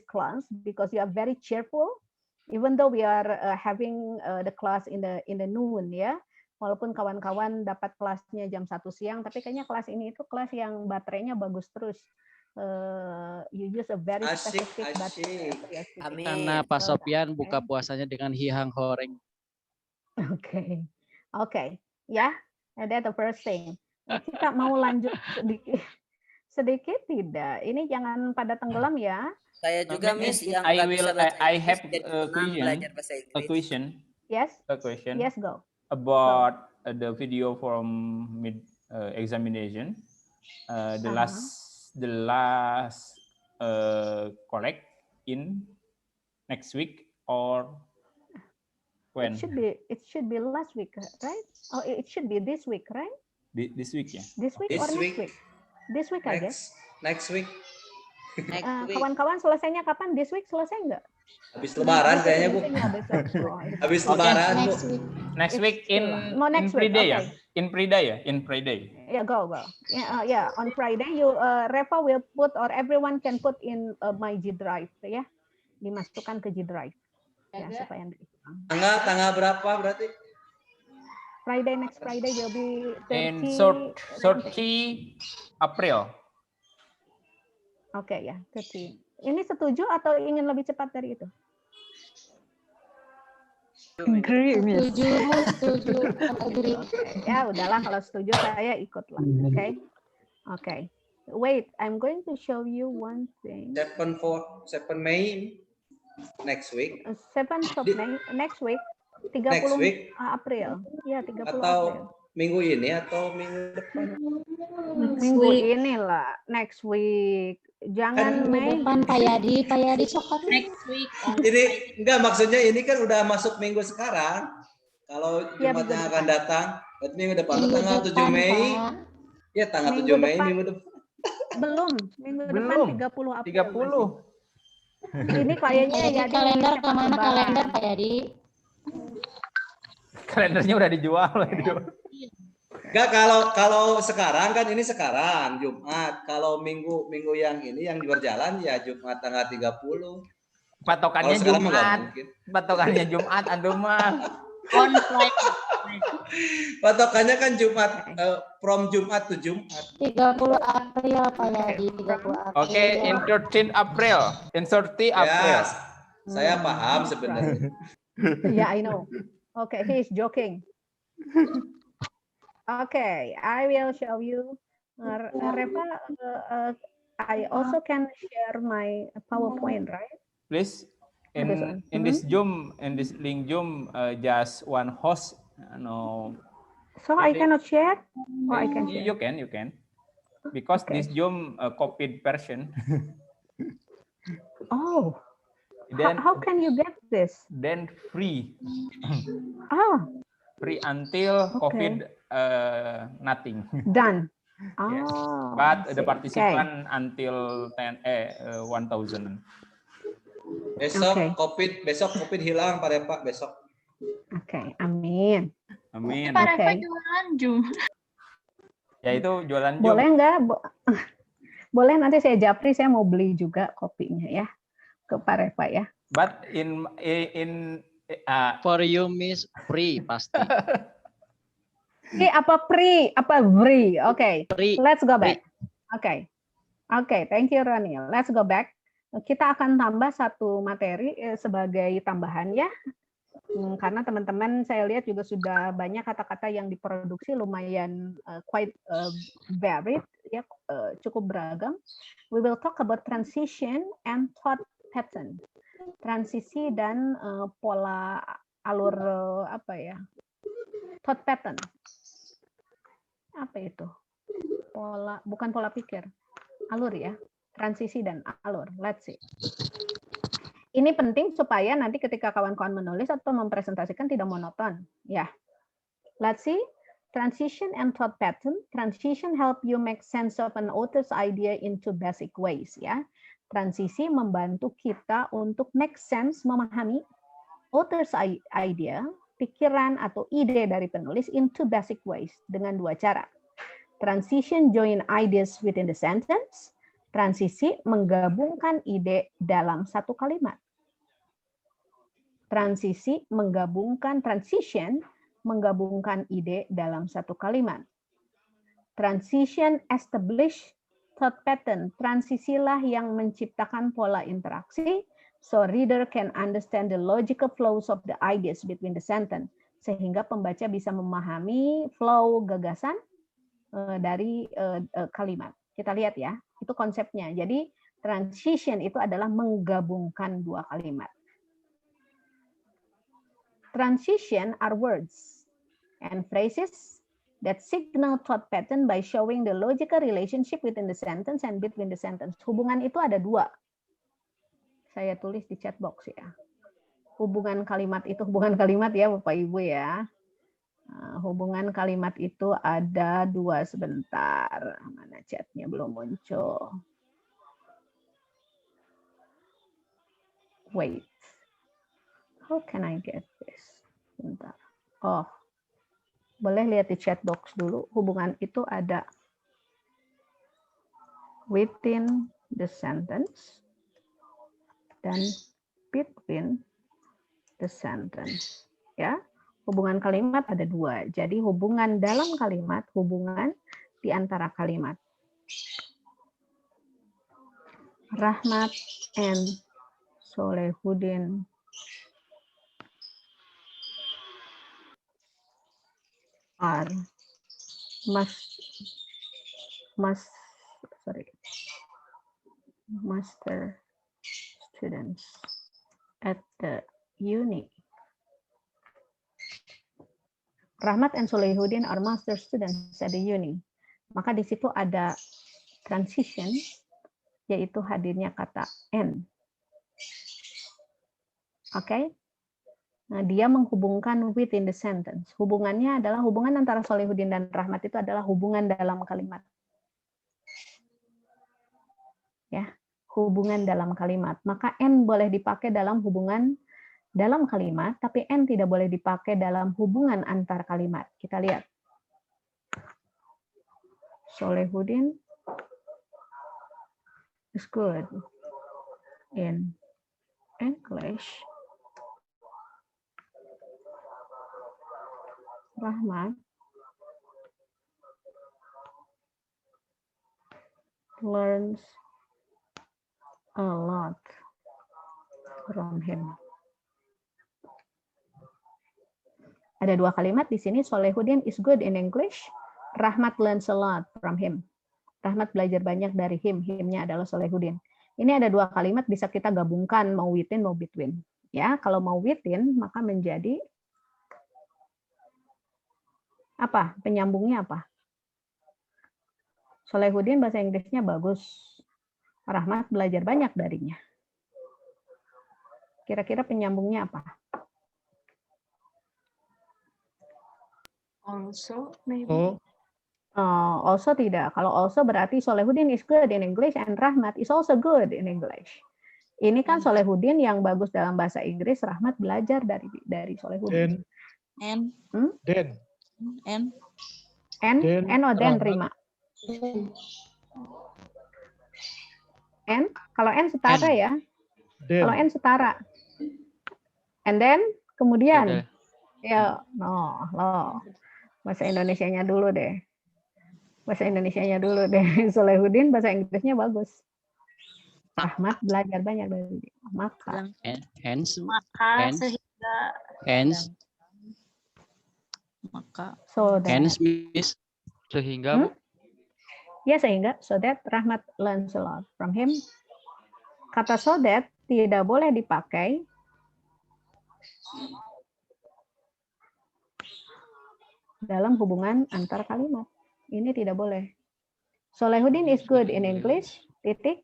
class, because you are very cheerful. Even though we are having the class in the noon, ya, walaupun kawan-kawan dapat kelasnya jam 1 siang, tapi kayaknya kelas ini itu kelas yang baterainya bagus terus. You use a very specific baterai. Karena Pak Sofian buka puasanya dengan hihang horeng. Okay, ya, that's the first thing. Kita mau lanjut sedikit tidak? Ini jangan pada tenggelam ya. Saya juga Miss yang I have a question. Yes. A question. Yes, go. About the video from mid examination. The last correct in next week or when? It should be last week, right? Oh, it should be this week, right? This week ya. This week or next week? This week I guess. Next week. Kawan-kawan selesainya kapan? This week selesai nggak? Habis Lebaran kayaknya Bu. Habis Lebaran Bu. Next week in Friday ya. In Friday. Yeah, go. Yeah, on Friday you Reva will put, or everyone can put in my G Drive, ya. Dimasukkan ke G Drive. Ya, supaya Tanggal berapa berarti? Next Friday will be 30 April. Oke, ya, 30. Ini setuju atau ingin lebih cepat dari itu? Setuju. Ya, udahlah, kalau setuju saya ikutlah. Oke. Wait, I'm going to show you one thing. 7 May next week. 7th of May next week. 30 April. Ya, 30 atau April. Minggu ini atau minggu depan? Minggu inilah, next week. Jangan Mei. Depan Pak Yadi sokot next week. Ini enggak, maksudnya ini kan udah masuk minggu sekarang. Kalau Jumat yang akan datang, berarti minggu depan tanggal 7 Mei. Ya, tanggal 7 Mei minggu depan. Belum, minggu depan 30 April. 30. Ini kayaknya ya kalender kemana kalender Pak Yadi? Kalendernya udah dijual. Enggak, kalau sekarang kan ini sekarang Jumat. Kalau minggu yang ini yang berjalan ya Jumat tanggal 30. Patokannya Kalau sekarang mah nggak Jumat. mungkin. Patokannya Jumat, antum mah. On Friday. Patokannya kan Jumat, from Jumat to Jumat. 30 April Pak Yadi, 30 April. Oke, in 13 April. In 30 April. Ya, saya paham sebenarnya. Yeah, I know. Okay, he's joking. Okay, I will show you. Reva, I also can share my PowerPoint, right? Please, in this Zoom, in this link Zoom, just one host. No. So I cannot share, or I can share. You can, because this Zoom copied version. Oh. Then how can you get this? Then free. Free until COVID nothing. Done. Yes. Oh, But the okay. participant until 1,000. Besok COVID hilang Pak Repa besok. Oke, amin. Amin. Pak Repa jualan Zoom. Ya itu jualan Zoom. Boleh nggak? Boleh, nanti saya japri, saya mau beli juga kopinya ya ke Pak Repa ya. But for you miss free pasti. Apa free? Apa free? Oke. Let's go back. Oke. Thank you Ronnie. Let's go back. Kita akan tambah satu materi sebagai tambahan ya. Karena teman-teman saya lihat juga sudah banyak kata-kata yang diproduksi lumayan quite varied ya, cukup beragam. We will talk about transition and thought pattern. Transisi dan pola alur thought pattern. Apa itu? Bukan pola pikir. Alur ya. Transisi dan alur. Let's see. Ini penting supaya nanti ketika kawan-kawan menulis atau mempresentasikan tidak monoton. Ya. Let's see. Transition and thought pattern. Transition help you make sense of an author's idea into basic ways. Ya. Transisi membantu kita untuk make sense, memahami author's idea, pikiran atau ide dari penulis into basic ways dengan dua cara. Transition join ideas within the sentence. Transisi menggabungkan ide dalam satu kalimat. Transition menggabungkan ide dalam satu kalimat. Transition establish thought pattern. Transisilah yang menciptakan pola interaksi so reader can understand the logical flows of the ideas between the sentence, sehingga pembaca bisa memahami flow gagasan dari kalimat. Kita lihat ya, itu konsepnya. Jadi transition itu adalah menggabungkan dua kalimat. Transition are words and phrases that signal thought pattern by showing the logical relationship within the sentence and between the sentence. Hubungan itu ada dua. Saya tulis di chat box ya. Hubungan kalimat itu, hubungan kalimat ya Bapak Ibu ya. Hubungan kalimat itu ada dua, sebentar. Mana chatnya belum muncul. Wait. How can I get this? Sebentar. Oh. Boleh lihat di chat box dulu. Hubungan itu ada within the sentence dan between the sentence. Ya, hubungan kalimat ada dua. Jadi hubungan dalam kalimat, hubungan di antara kalimat. Rahmat and Solehuddin are master students at the uni. Rahmat and Solehuddin are master students at the uni. Maka di situ ada transition, yaitu hadirnya kata and. Oke. Nah, dia menghubungkan within the sentence. Hubungannya adalah hubungan antara Solehuddin dan Rahmat itu adalah hubungan dalam kalimat. Ya, hubungan dalam kalimat. Maka and boleh dipakai dalam hubungan dalam kalimat, tapi and tidak boleh dipakai dalam hubungan antar kalimat. Kita lihat. Solehuddin is good in English. Rahmat learns a lot from him. Ada dua kalimat di sini. Solehudin is good in English. Rahmat learns a lot from him. Rahmat belajar banyak dari him. Himnya adalah Solehudin. Ini ada dua kalimat bisa kita gabungkan, mau within mau between. Ya, kalau mau within maka menjadi apa? Penyambungnya apa? Solehudin bahasa Inggrisnya bagus. Rahmat belajar banyak darinya. Kira-kira penyambungnya apa? Also, maybe. Also tidak. Kalau also berarti Solehudin is good in English and Rahmat is also good in English. Ini kan Solehudin yang bagus dalam bahasa Inggris, Rahmat belajar dari Solehudin. N. N oh then terima. N, kalau N setara ya. Kalau N setara. And then kemudian ya no. Bahasa Indonesianya dulu deh. Solehudin bahasa Inggrisnya bagus. Rahmat belajar banyak dari dia. Maka so that, sehingga ya sehingga so that Rahmat learns a lot from him. Kata so that tidak boleh dipakai dalam hubungan antar kalimat. Ini tidak boleh. Solehudin is good in English, titik.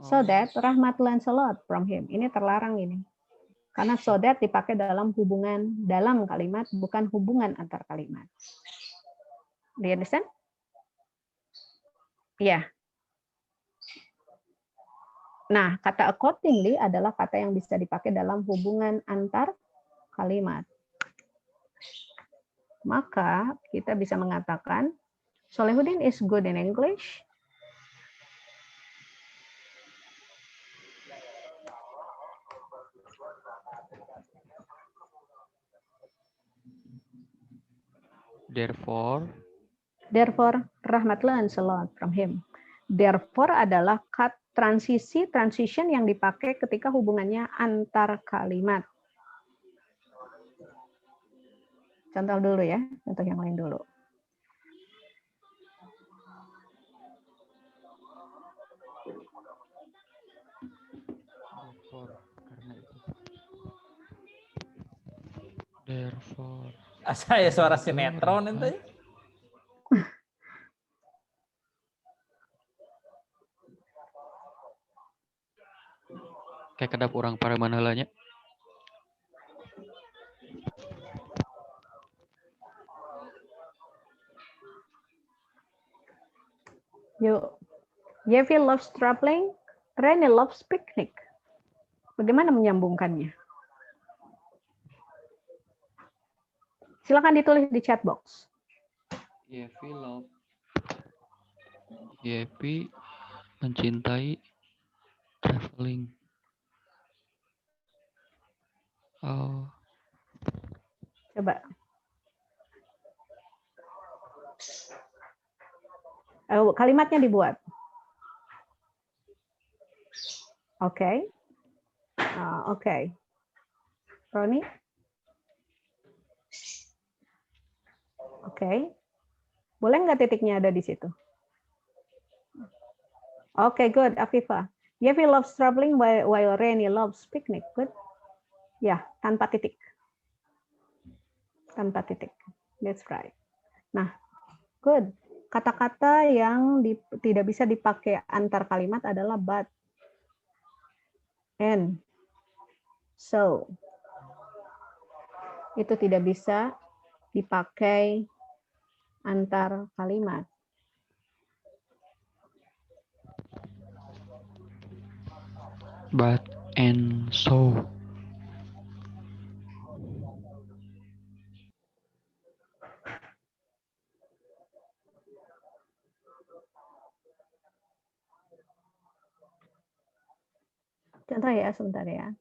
So that Rahmat learns a lot from him. Ini terlarang ini. Karena so that dipakai dalam hubungan dalam kalimat, bukan hubungan antar kalimat. Do you understand? Ya. Nah, kata accordingly adalah kata yang bisa dipakai dalam hubungan antar kalimat. Maka kita bisa mengatakan Solehudin is good in English. Therefore, Rahmat learns a lot from him. Therefore adalah transition yang dipakai ketika hubungannya antar kalimat. Contoh dulu ya, contoh yang lain dulu. Therefore. Saya suara sinetron itu. Kayak kedap orang para manhalanya. Yevi loves traveling, Reni loves picnic. Bagaimana menyambungkannya? Silakan ditulis di chat box. Yevi mencintai traveling. Oh. Coba. Kalimatnya dibuat. Oke. Oke. Roni? Oke. Boleh nggak titiknya ada di situ? Oke, good. Afifa. Yevi loves traveling while Reni loves picnic. Good. Ya, tanpa titik. Tanpa titik. That's right. Nah, good. Kata-kata yang tidak bisa dipakai antar kalimat adalah but, and, so. Itu tidak bisa dipakai antar kalimat. But and so. Contoh ya, sebentar ya.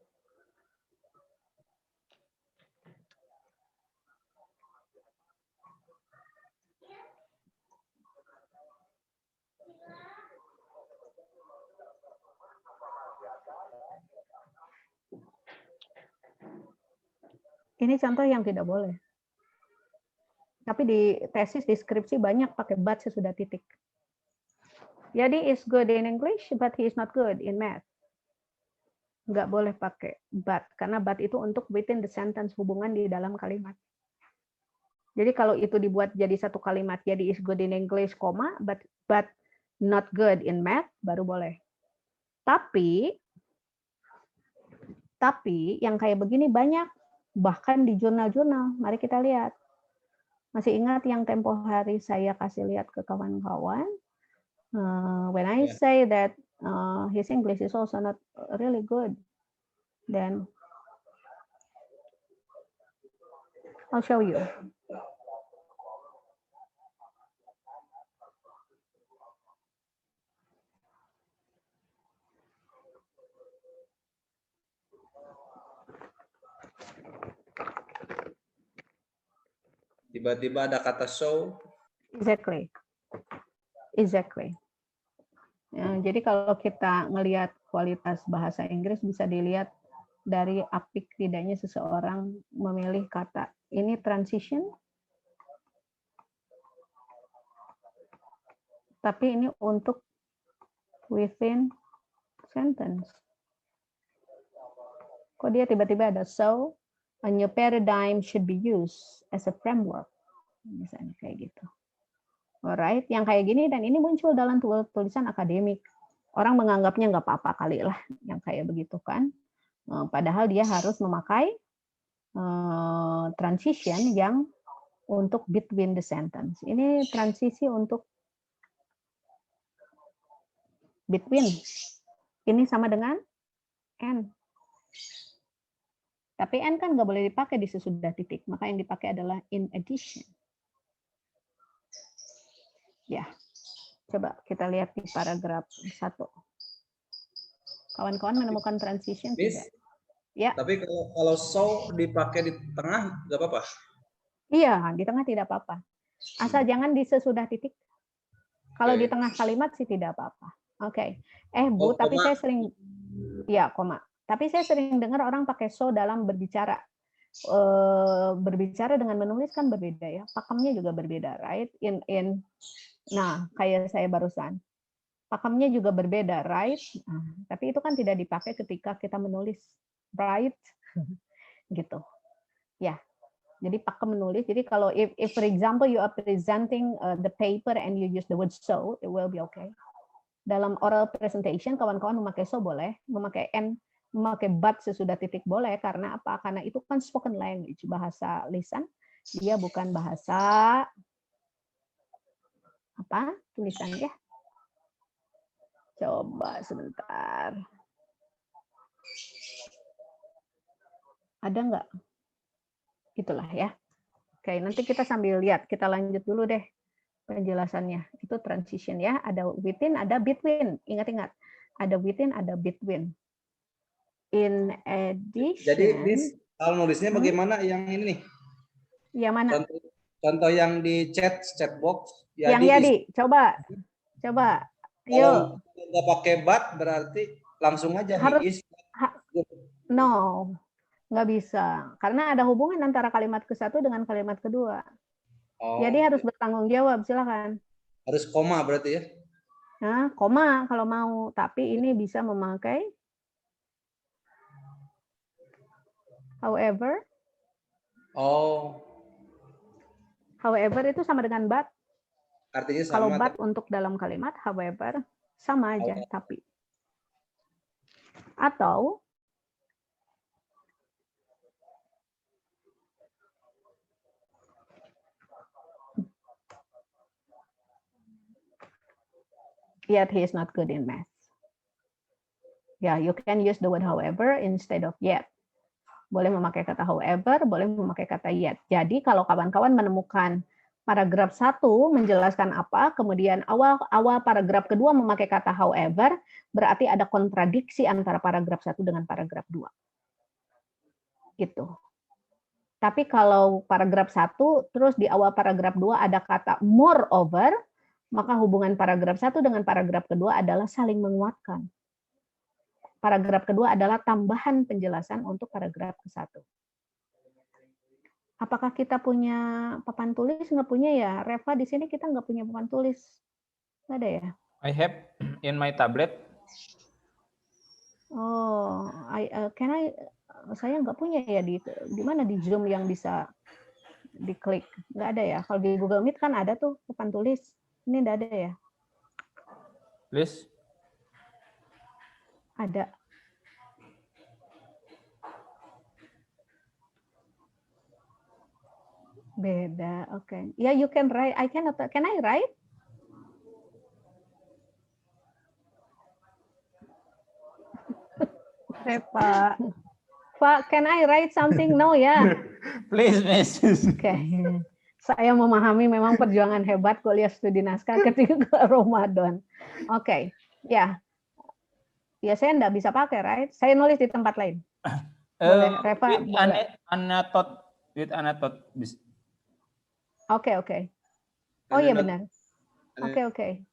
Ini contoh yang tidak boleh. Tapi di tesis, deskripsi banyak pakai but sesudah titik. Jadi is good in English, but he is not good in math. Nggak boleh pakai but, karena but itu untuk within the sentence, hubungan di dalam kalimat. Jadi kalau itu dibuat jadi satu kalimat, jadi is good in English, koma, but not good in math, baru boleh. Tapi yang kayak begini banyak, bahkan di jurnal-jurnal. Mari kita lihat. Masih ingat yang tempo hari saya kasih lihat ke kawan-kawan? When I say that his English is also not really good, then I'll show you. Tiba-tiba ada kata so. Exactly. Jadi kalau kita ngelihat kualitas bahasa Inggris bisa dilihat dari apik tidaknya seseorang memilih kata. Ini transition, tapi ini untuk within sentence. Kok dia tiba-tiba ada so, a new paradigm should be used as a framework. Misalnya kayak gitu. Alright, yang kayak gini dan ini muncul dalam tulisan akademik. Orang menganggapnya nggak apa-apa kali lah yang kayak begitu kan. Padahal dia harus memakai transition yang untuk between the sentence. Ini transisi untuk between. Ini sama dengan and. Tapi and kan nggak boleh dipakai di sesudah titik, maka yang dipakai adalah in addition. Ya, coba kita lihat di paragraf 1. Kawan-kawan menemukan transition tidak? Ya. Tapi kalau so dipakai di tengah nggak apa-apa? Iya, di tengah tidak apa-apa. Asal jangan di sesudah titik. Kalau di tengah kalimat sih tidak apa-apa. Oke. Bu, tapi saya sering, ya koma. Tapi saya sering dengar orang pakai so dalam berbicara. Berbicara dengan menulis kan berbeda ya. Pakemnya juga berbeda, right? Nah, kayak saya barusan. Pakemnya juga berbeda, right? Nah, tapi itu kan tidak dipakai ketika kita menulis, right? Gitu. Ya. Jadi pakem menulis. Jadi kalau if for example you are presenting the paper and you use the word so, it will be okay. Dalam oral presentation kawan-kawan memakai so boleh, memakai and, memakai but sesudah titik boleh. Karena apa? Karena itu kan spoken language, bahasa lisan. Dia bukan bahasa apa? Tulisan ya. Coba sebentar. Ada nggak? Itulah ya. Oke, nanti kita sambil lihat. Kita lanjut dulu deh penjelasannya. Itu transition ya. Ada within, ada between. Ingat-ingat. Ada within, ada between. In addition. Jadi kalau nulisnya bagaimana yang ini nih? Yang mana? Contoh yang di chat box. Yang Yadi, coba. Yuk. Kalau nggak pakai but berarti langsung aja harus. No, nggak bisa. Karena ada hubungan antara kalimat ke-1 dengan kalimat kedua. Jadi harus bertanggung jawab, silakan. Harus koma berarti ya? Nah, koma kalau mau. Tapi ini bisa memakai however. However itu sama dengan but. Artinya sama. Kalau but untuk dalam kalimat, however sama aja, tapi. Atau yet he is not good in math. Ya, you can use the word however instead of yet. Boleh memakai kata however, boleh memakai kata yet. Jadi kalau kawan-kawan menemukan paragraf 1 menjelaskan apa, kemudian awal paragraf kedua memakai kata however, berarti ada kontradiksi antara paragraf 1 dengan paragraf 2. Gitu. Tapi kalau paragraf 1 terus di awal paragraf 2 ada kata moreover, Maka hubungan paragraf 1 dengan paragraf kedua adalah saling menguatkan. Paragraf kedua adalah tambahan penjelasan untuk paragraf ke-1. Apakah kita punya papan tulis? Nggak punya ya. Reva, di sini kita nggak punya papan tulis. Nggak ada ya? I have in my tablet. Oh, saya nggak punya ya di mana di Zoom yang bisa diklik. Nggak ada ya. Kalau di Google Meet kan ada tuh papan tulis. Ini nggak ada ya? Please. Ada. Beda, oke. Okay. Yeah, you can write. Can I write? Pak, can I write something? No ya. Yeah. Please, Miss. Oke. Okay. Saya memahami memang perjuangan hebat kuliah studi naskah ketika Ramadan. Oke, okay. Ya. Ya saya enggak bisa pakai, right? Saya nulis di tempat lain. Boleh, Reva. With Anatot. Oke, oke. Oh iya benar. Oke, oke.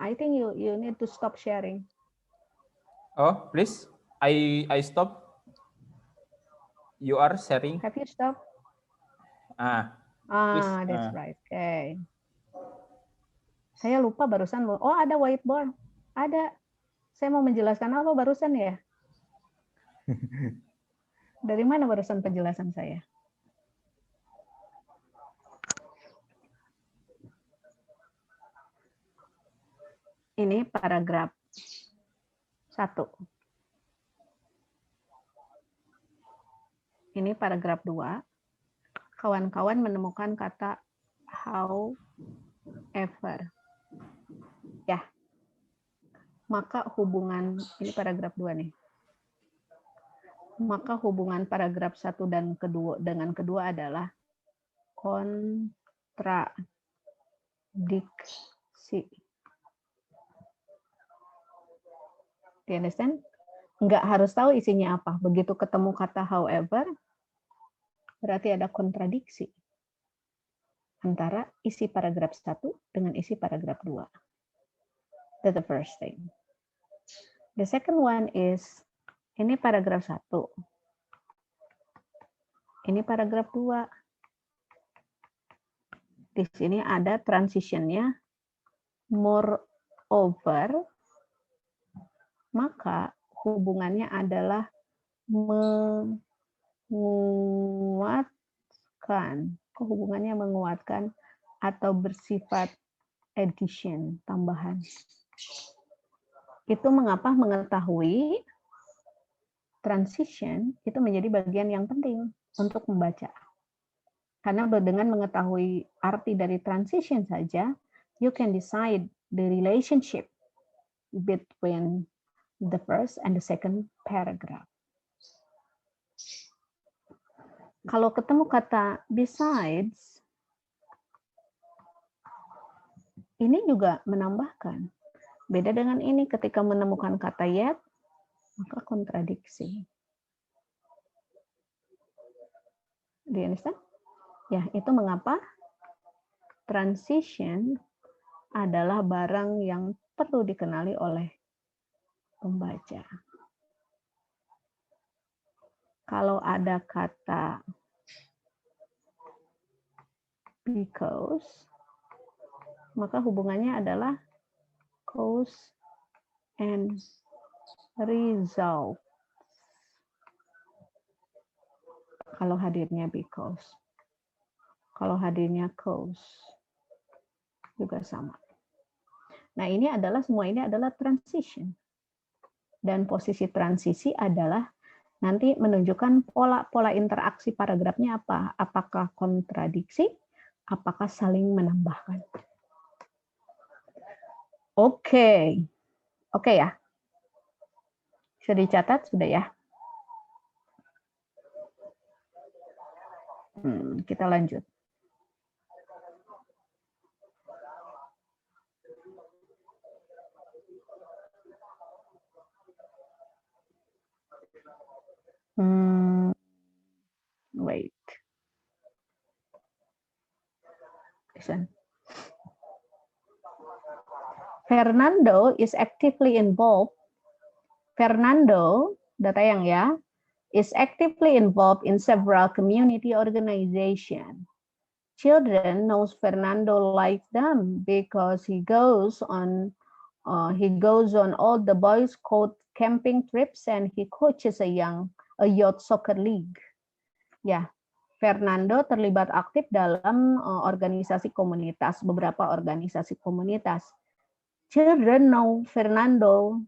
I think you need to stop sharing. Oh, please. I stop. You are sharing. Have you stopped? That's right. Okay. Saya lupa barusan. Oh, ada whiteboard. Ada. Saya mau menjelaskan apa barusan ya? Dari mana barusan penjelasan saya? Ini paragraf 1. Ini paragraf 2. Kawan-kawan menemukan kata however. Ya. Maka hubungan, ini paragraf 2 nih. Maka hubungan paragraf 1 dan dengan kedua adalah kontradiksi. Do you understand? Nggak harus tahu isinya apa. Begitu ketemu kata however, berarti ada kontradiksi antara isi paragraf 1 dengan isi paragraf 2. That's the first thing. The second one is, ini paragraf 1. Ini paragraf 2. Di sini ada transitionnya moreover, maka hubungannya adalah menguatkan. Hubungannya menguatkan atau bersifat addition, tambahan. Itu mengapa mengetahui transition itu menjadi bagian yang penting untuk membaca. Karena dengan mengetahui arti dari transition saja, you can decide the relationship between the first and the second paragraph. Kalau ketemu kata besides, ini juga menambahkan. Beda dengan ini, ketika menemukan kata yet, maka kontradiksi. Do you understand? Ya, itu mengapa transition adalah barang yang perlu dikenali oleh pembaca. Kalau ada kata because, maka hubungannya adalah cause and result. Kalau hadirnya because. Kalau hadirnya cause. Juga sama. Nah, semua ini adalah transition. Dan posisi transisi adalah nanti menunjukkan pola-pola interaksi paragrafnya apa. Apakah kontradiksi, apakah saling menambahkan. Oke. Oke ya. Sudah dicatat? Sudah ya. Kita lanjut. Wait. Jackson. Fernando is actively involved. Fernando, data yang ya, is actively involved in several community organizations. Children knows Fernando like them because he goes on all the Boy Scout camping trips and he coaches a youth soccer league. Ya, Fernando terlibat aktif dalam organisasi komunitas, beberapa organisasi komunitas. Children know Fernando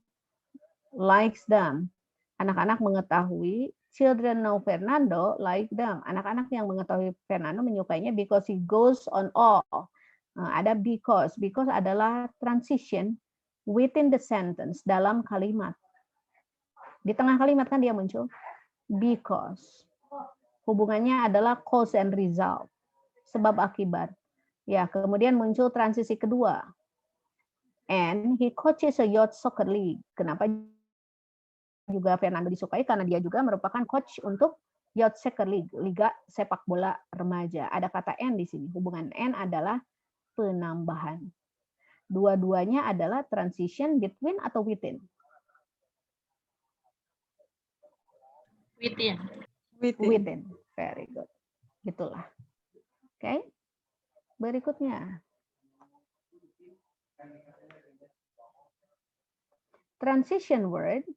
likes them. Anak-anak mengetahui, children know Fernando like them. Anak-anak yang mengetahui Fernando menyukainya because he goes on all. Ada because adalah transition within the sentence, dalam kalimat. Di tengah kalimat kan dia muncul. Because. Hubungannya adalah cause and result. Sebab akibat. Ya, kemudian muncul transisi kedua. And he coaches a youth soccer league. Kenapa juga Fernando disukai? Karena dia juga merupakan coach untuk youth soccer league, liga sepak bola remaja. Ada kata and di sini. Hubungan and adalah penambahan. Dua-duanya adalah transition between atau within? Within. Very good. Gitulah. Oke. Berikutnya. Transition word,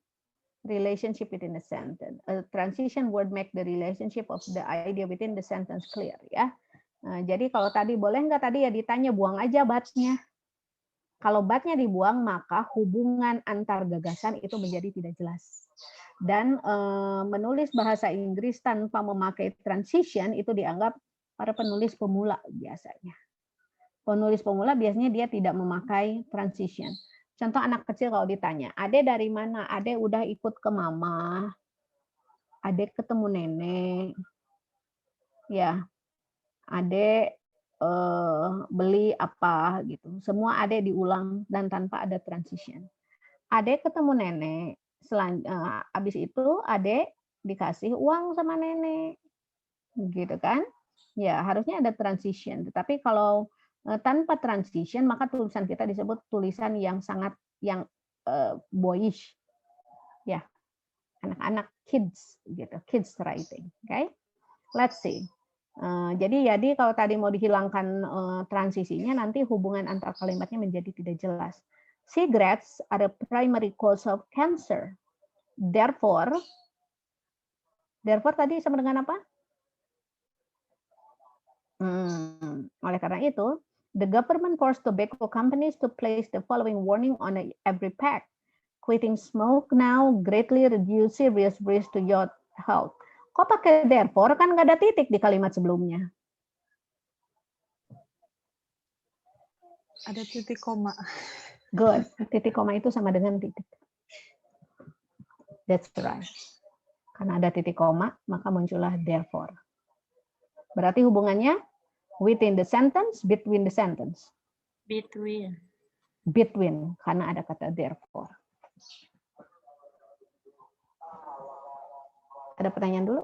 relationship within the sentence. A transition word make the relationship of the idea within the sentence clear, ya. Nah, jadi kalau tadi boleh nggak tadi ya ditanya buang aja but-nya. Kalau but-nya dibuang maka hubungan antar gagasan itu menjadi tidak jelas. Dan menulis bahasa Inggris tanpa memakai transition itu dianggap para penulis pemula biasanya. Penulis pemula biasanya dia tidak memakai transition. Contoh anak kecil kalau ditanya, Ade dari mana? Ade udah ikut ke mama. Ade ketemu nenek. Ya, Ade beli apa gitu. Semua Ade diulang dan tanpa ada transition. Ade ketemu nenek. Habis itu Ade dikasih uang sama nenek. Gitu kan? Ya, harusnya ada transition. Tetapi kalau tanpa transition maka tulisan kita disebut tulisan yang sangat boyish, ya, anak-anak, kids gitu, kids writing. Okay, let's see. Jadi kalau tadi mau dihilangkan transisinya nanti hubungan antar kalimatnya menjadi tidak jelas. Cigarettes are a primary cause of cancer. Therefore tadi sama dengan apa? Oleh karena itu, the government forced tobacco companies to place the following warning on every pack. Quitting smoke now greatly reduce serious risk to your health. Kok pakai therefore? Kan nggak ada titik di kalimat sebelumnya. Ada titik koma. Good. Titik koma itu sama dengan titik. That's right. Karena ada titik koma, maka muncullah therefore. Berarti hubungannya within the sentence, between the sentence. Between, karena ada kata therefore. Ada pertanyaan dulu?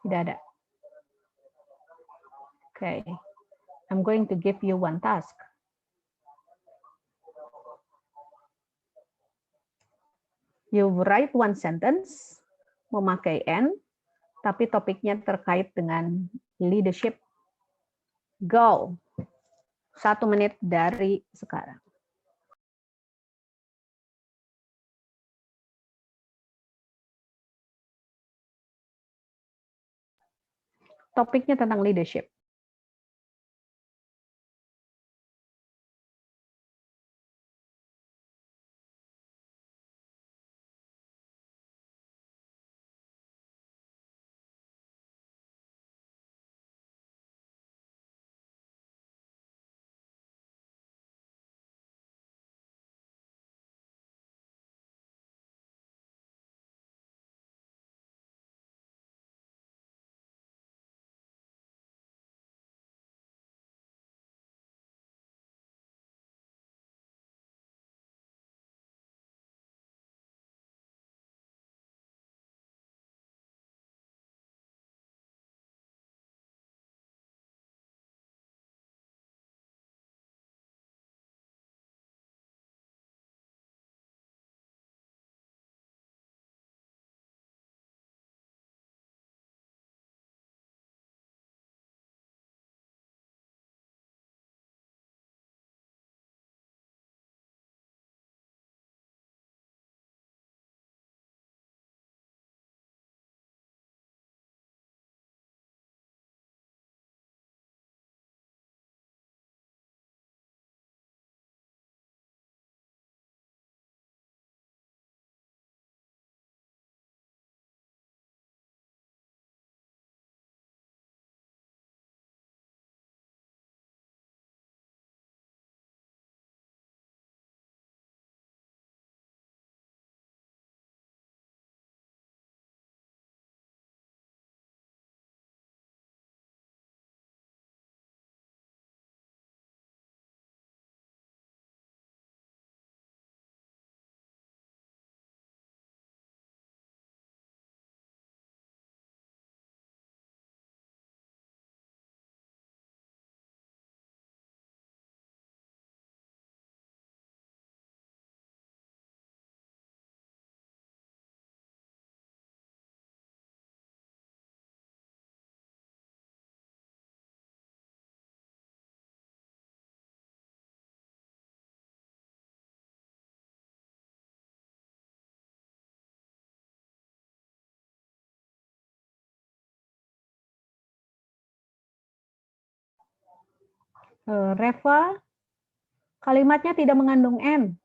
Tidak ada. Okay. I'm going to give you one task. You write one sentence, memakai and, tapi topiknya terkait dengan leadership. Go. 1 menit dari sekarang. Topiknya tentang leadership. Reva, kalimatnya tidak mengandung N.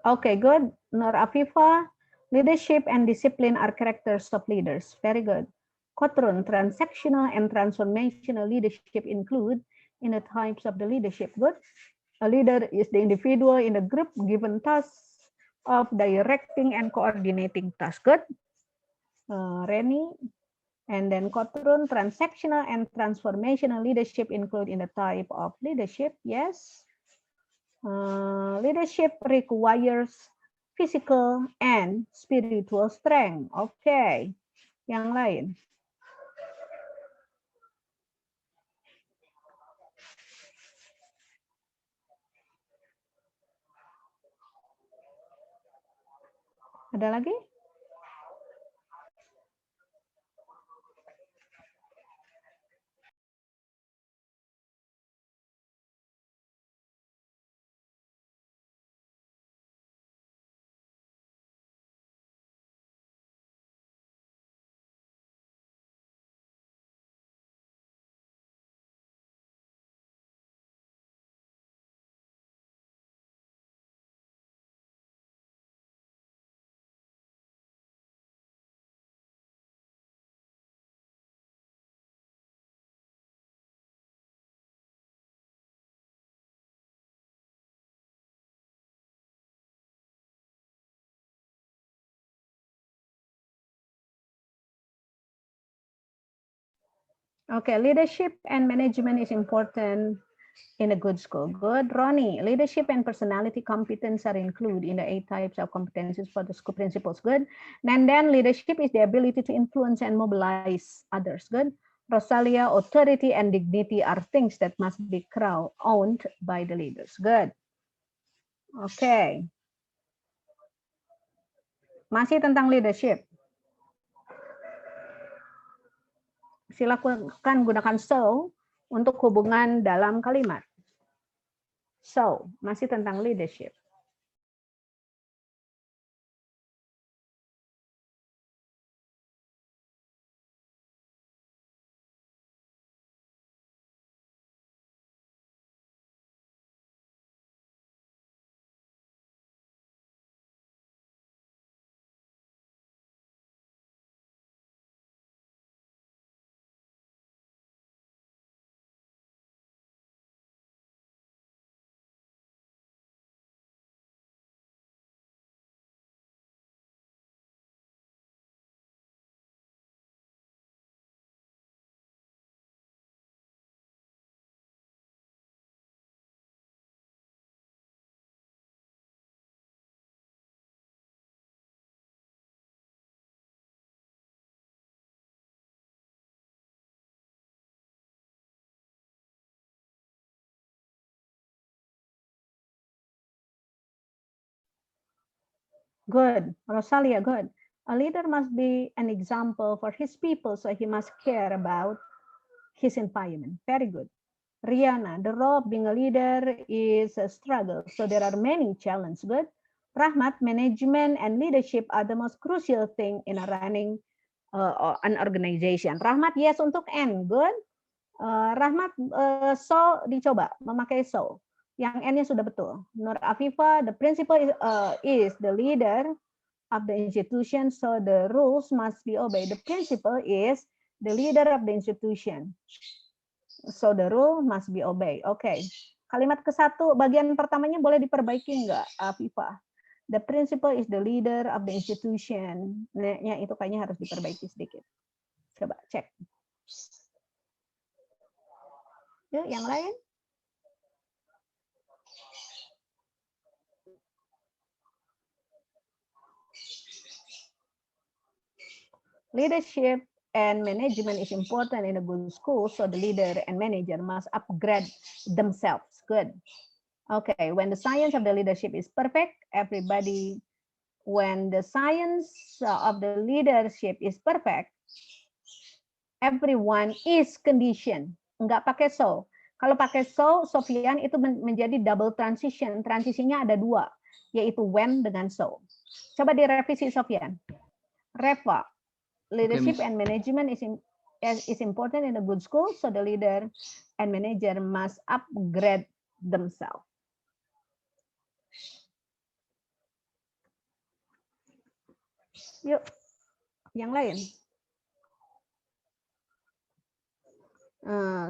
Okay, good. Nur Afifa, leadership and discipline are characters of leaders. Very good. Kotrun, transactional and transformational leadership include in the types of the leadership. Good. A leader is the individual in a group given tasks of directing and coordinating tasks. Good. Reni, and then Kotrun, transactional and transformational leadership include in the type of leadership. Yes. Leadership requires physical and spiritual strength. Okay. Yang lain. Ada lagi? Okay, leadership and management is important in a good school. Good. Ronnie, leadership and personality competence are included in the 8 types of competencies for the school principals. Good. And then leadership is the ability to influence and mobilize others. Good. Rosalia, authority and dignity are things that must be owned by the leaders. Good. Okay. Masih tentang leadership. Silakan gunakan so untuk hubungan dalam kalimat. So, masih tentang leadership. Good. Rosalia, good. A leader must be an example for his people, so he must care about his environment. Very good. Rihanna, the role of being a leader is a struggle, so there are many challenges. Good. Rahmat, management and leadership are the most crucial thing in running an organization. Rahmat, yes untuk N. Good. Rahmat, so dicoba memakai so. Yang N-nya sudah betul. Nur Afifa, the principal is the leader of the institution, so the rules must be obeyed. The principal is the leader of the institution, so the rule must be obeyed. Okay. Kalimat ke-1, bagian pertamanya boleh diperbaiki nggak, Afifa? The principal is the leader of the institution. Nah, itu kayaknya harus diperbaiki sedikit. Coba cek. Yuk, yang lain? Leadership and management is important in a good school, so the leader and manager must upgrade themselves. Good. Okay, when the science of the leadership is perfect, when the science of the leadership is perfect, everyone is conditioned. Enggak pakai so. Kalau pakai so, Sofian, itu menjadi double transition. Transisinya ada 2, yaitu when dengan so. Coba direvisi, Sofian. Reva, leadership Miss. and management is important in a good school, so the leader and manager must upgrade themselves. Yuk, yang lain.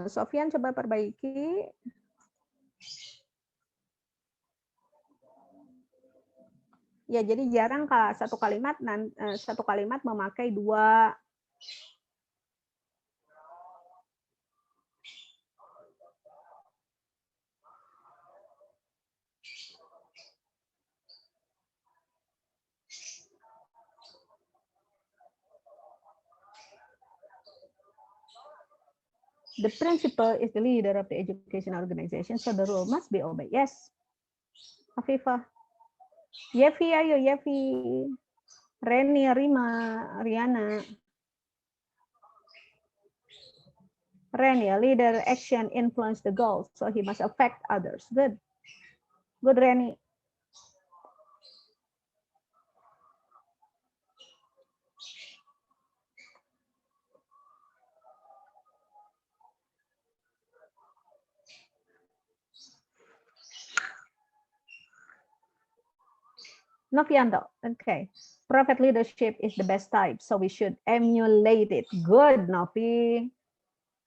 Sofyan coba perbaiki. Ya, jadi jarang satu kalimat memakai dua. The principal is the leader of the education organization, so the rule must be obeyed. Yes. Afifah. Yevi, ayo Yevi. Reni, Rima, Riana. Reni, a leader action influence the goals, so he must affect others. Good. Good, Reni. Novianto, okay. Prophet leadership is the best type, so we should emulate it. Good, Novi.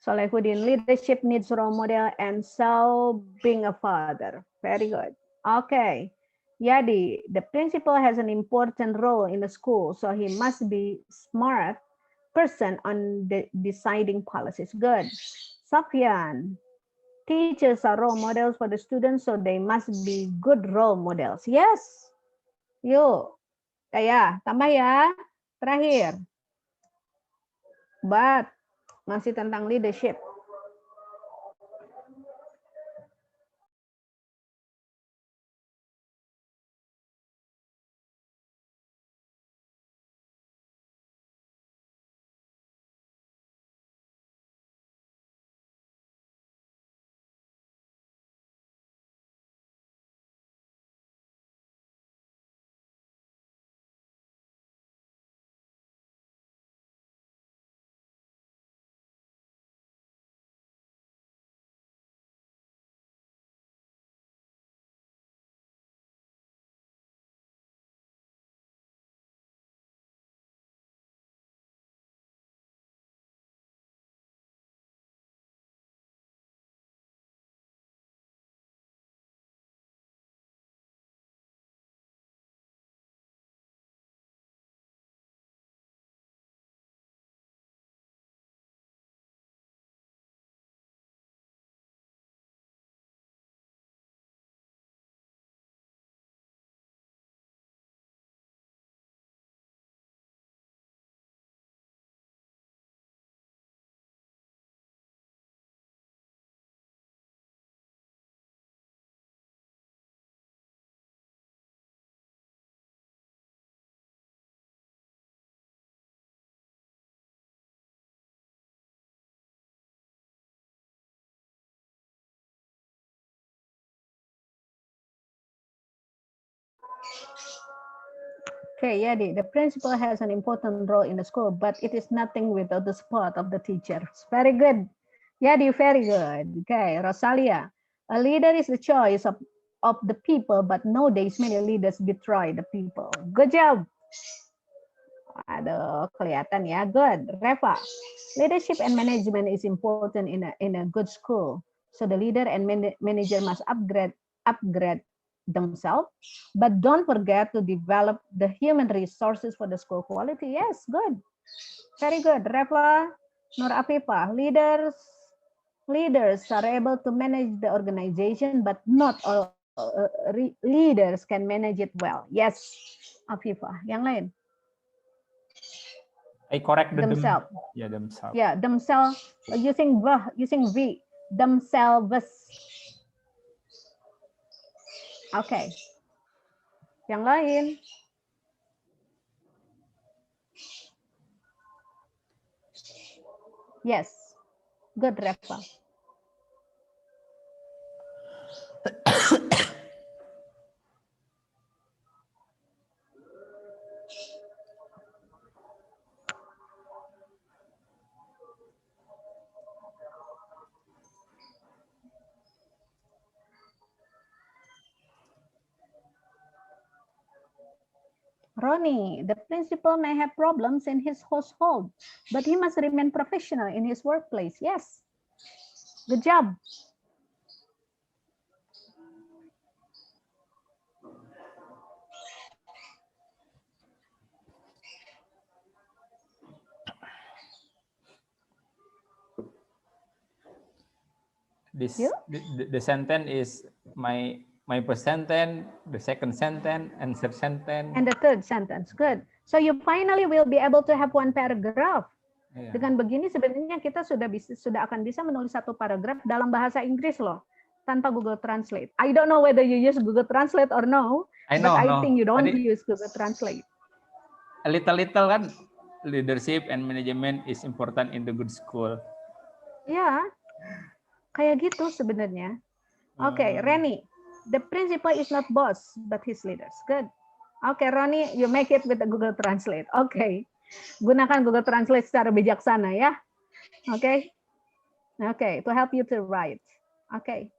Solehuddin, leadership needs role model and so being a father. Very good. Okay. Yadi, the principal has an important role in the school, so he must be smart person on the deciding policies. Good. Sofyan, teachers are role models for the students, so they must be good role models. Yes. Yuk, ya, tambah ya. Terakhir. But, masih tentang leadership. Okay, Yadi, the principal has an important role in the school, but it is nothing without the support of the teachers. Very good. Yadi, very good. Okay, Rosalia, a leader is the choice of the people, but nowadays many leaders betray the people. Good job. Aduh, kelihatan ya. Good. Reva, leadership and management is important in a good school. So the leader and manager must upgrade themselves, but don't forget to develop the human resources for the school quality. Yes, good. Very good. Reva, Nur Afifah, leaders are able to manage the organization, but not all leaders can manage it well. Yes, Afifah. Yang lain? I correct the themselves. Yeah, themselves. Yeah, themselves using V. Themselves. Okay. Yang lain? Yes. Good, Reva. Ronnie, the principal may have problems in his household, but he must remain professional in his workplace. Yes. Good job. This the sentence is my first sentence, the second sentence, and third sentence. And the third sentence. Good. So you finally will be able to have one paragraph. Yeah. Dengan begini sebenarnya kita sudah akan bisa menulis satu paragraf dalam bahasa Inggris loh, tanpa Google Translate. I don't know whether you use Google Translate or no, but I think you don't use Google Translate. A little kan, leadership and management is important in the good school. Ya, kayak gitu sebenarnya. Okay, Rennie, the principal is not boss, but his leaders. Good. Okay, Ronnie, you make it with the Google Translate. Okay. Gunakan Google Translate secara bijaksana ya. Oke. Oke, to help you to write. Oke.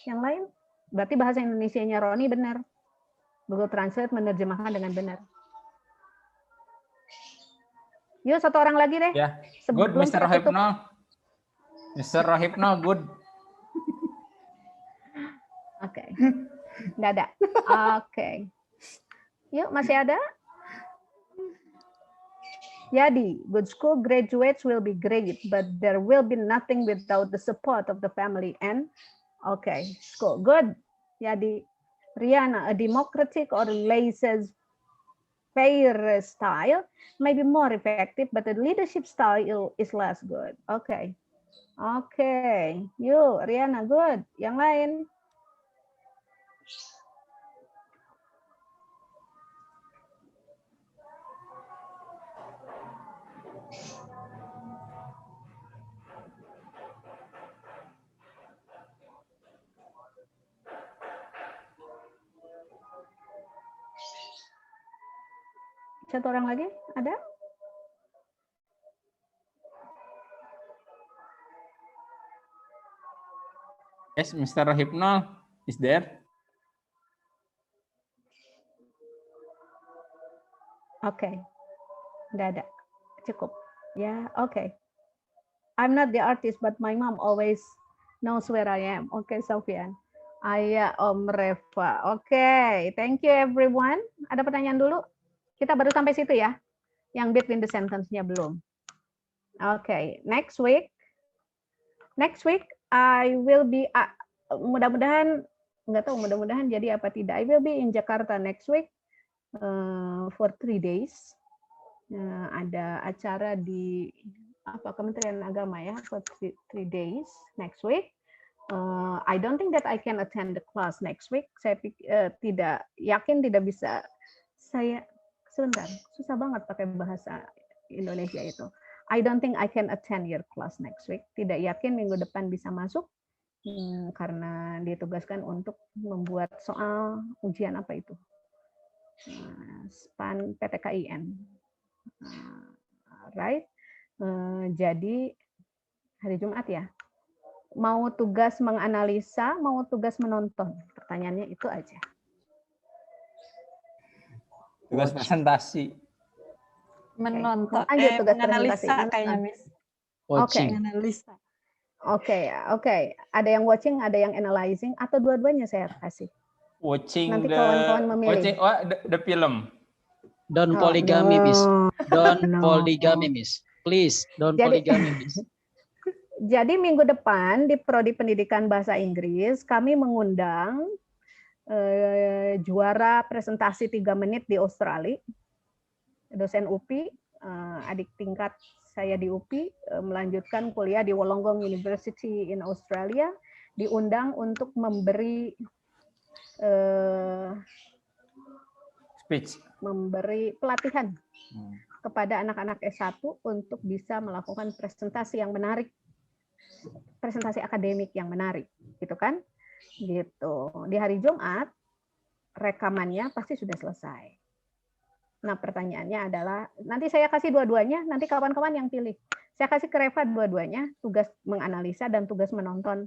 Yang lain? Berarti bahasa Indonesianya Ronnie benar. Google Translate menerjemahkan dengan benar. Yuk, satu orang lagi deh. Ya. Good, Mr. Rohipno. Mr. Rohipno, good. Oke. Nggak ada. Oke. Yuk, masih ada? Yadi, good school graduates will be great, but there will be nothing without the support of the family and school. Good. Yadi. Rihanna, a democratic or laissez-faire style may be more effective, but the leadership style is less good. Okay. Yuk, Rihanna, good. Yang lain? Satu orang lagi? Ada? Yes, Mr. Rohipno is there. Oke. Nggak ada. Cukup. Ya, oke. I'm not the artist, but my mom always knows where I am. Oke, Sofian. Ayah, Om Reva. Oke, thank you everyone. Ada pertanyaan dulu? Kita baru sampai situ ya. Yang between the sentence-nya belum. Oke, next week I will be mudah-mudahan jadi apa tidak. I will be in Jakarta next week for 3 days. Ada acara di Kementerian Agama ya for 3 days next week. I don't think that I can attend the class next week. Saya tidak yakin tidak bisa. Sebentar, susah banget pakai bahasa Indonesia itu. I don't think I can attend your class next week. Tidak yakin minggu depan bisa masuk karena ditugaskan untuk membuat soal ujian apa itu? SPAN PTKIN. Right? Jadi hari Jumat ya. Mau tugas menganalisa, mau tugas menonton. Pertanyaannya itu aja. Tugas presentasi. Menonton. Menganalisa kayaknya, Miss. Watching. Analisa. Oke. Ada yang watching, ada yang analyzing, atau dua-duanya saya kasih. Watching. Nanti kawan-kawan memilih. Watching the film. Don't polygamy, Miss. Don't polygamy, Miss. Please, don't polygamy, Miss. Jadi minggu depan di Prodi Pendidikan Bahasa Inggris kami mengundang juara presentasi 3 menit di Australia, dosen UPI, adik tingkat saya di UPI, melanjutkan kuliah di Wollongong University in Australia, diundang untuk memberi memberi pelatihan kepada anak-anak S1 untuk bisa melakukan presentasi yang menarik, presentasi akademik yang menarik, gitu kan? Gitu. Di hari Jumat rekamannya pasti sudah selesai. Nah, pertanyaannya adalah nanti saya kasih dua-duanya, nanti kawan-kawan yang pilih. Saya kasih ke Reva dua-duanya, tugas menganalisa dan tugas menonton.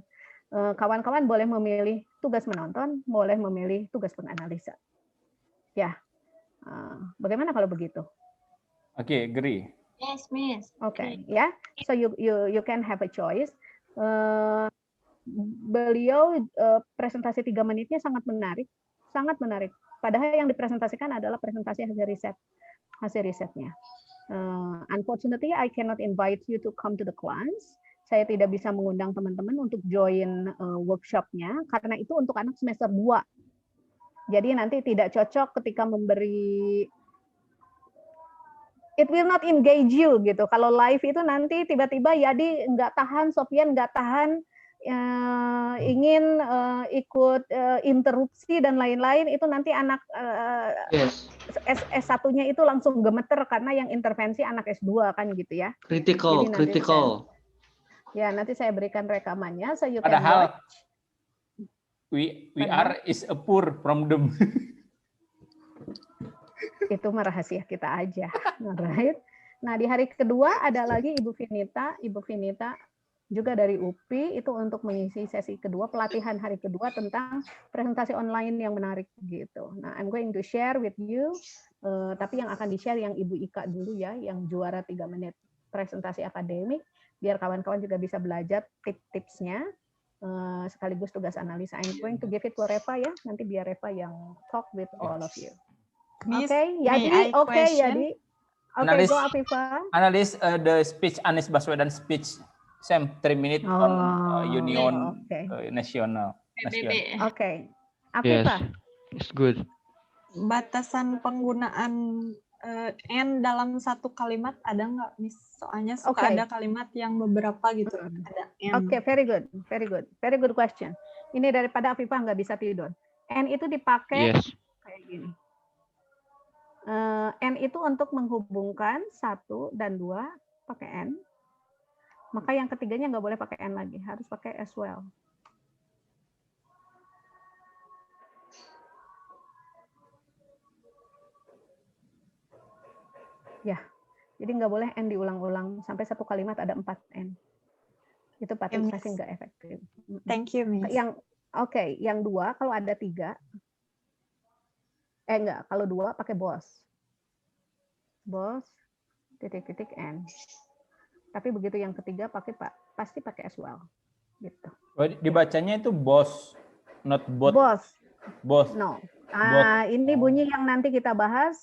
Kawan-kawan boleh memilih tugas menonton, boleh memilih tugas menganalisa. Ya. Bagaimana kalau begitu? Okay, agree. Yes, Miss. Okay, ya. Yeah. So you can have a choice. Beliau presentasi 3 menitnya sangat menarik, sangat menarik. Padahal yang dipresentasikan adalah presentasi hasil risetnya. Unfortunately, I cannot invite you to come to the class. Saya tidak bisa mengundang teman-teman untuk join workshopnya karena itu untuk anak semester 2. Jadi nanti tidak cocok ketika memberi, it will not engage you gitu. Kalau live itu nanti tiba-tiba Yadi nggak tahan, Sofian nggak tahan, ingin ikut interupsi dan lain-lain, itu nanti anak S1-nya itu langsung gemeter karena yang intervensi anak S2 kan gitu ya. Critical. Ya, nanti saya berikan rekamannya, so you can Padahal watch. we are is a poor from them. Itu mah rahasia kita aja, right? Nah, di hari kedua ada lagi Ibu Vinita juga dari UPI itu untuk mengisi sesi kedua, pelatihan hari kedua tentang presentasi online yang menarik gitu. Nah, I'm going to share with you, tapi yang akan di-share yang Ibu Ika dulu ya, yang juara 3 menit presentasi akademik, biar kawan-kawan juga bisa belajar tips-tipsnya, sekaligus tugas analisa. I'm going to give it to Reva ya, nanti biar Reva yang talk with all of you. Oke, Yadi, oke Yadi. Oke, go Afifa. Analyze the speech Anies Baswedan speech. Same 3 minutes on Union Nasional. Oke. Afifa. It's good. Batasan penggunaan N dalam satu kalimat ada nggak, Miss? Soalnya suka ada kalimat yang beberapa gitu ada N. Oke, very good question. Ini daripada Afifa nggak bisa tidur. N itu dipakai kayak gini. N itu untuk menghubungkan 1 dan 2 pakai N. Maka yang ketiganya nggak boleh pakai N lagi, harus pakai as well. Ya, jadi nggak boleh N diulang-ulang sampai satu kalimat ada 4 N. Itu partisipasi nggak efektif. Thank you, Miss. Yang 2 kalau ada 3, enggak, kalau 2 pakai boss, titik-titik N. Tapi begitu yang ketiga pasti pakai as well, gitu. Dibacanya itu boss, not bot. Boss. No. Ini bunyi yang nanti kita bahas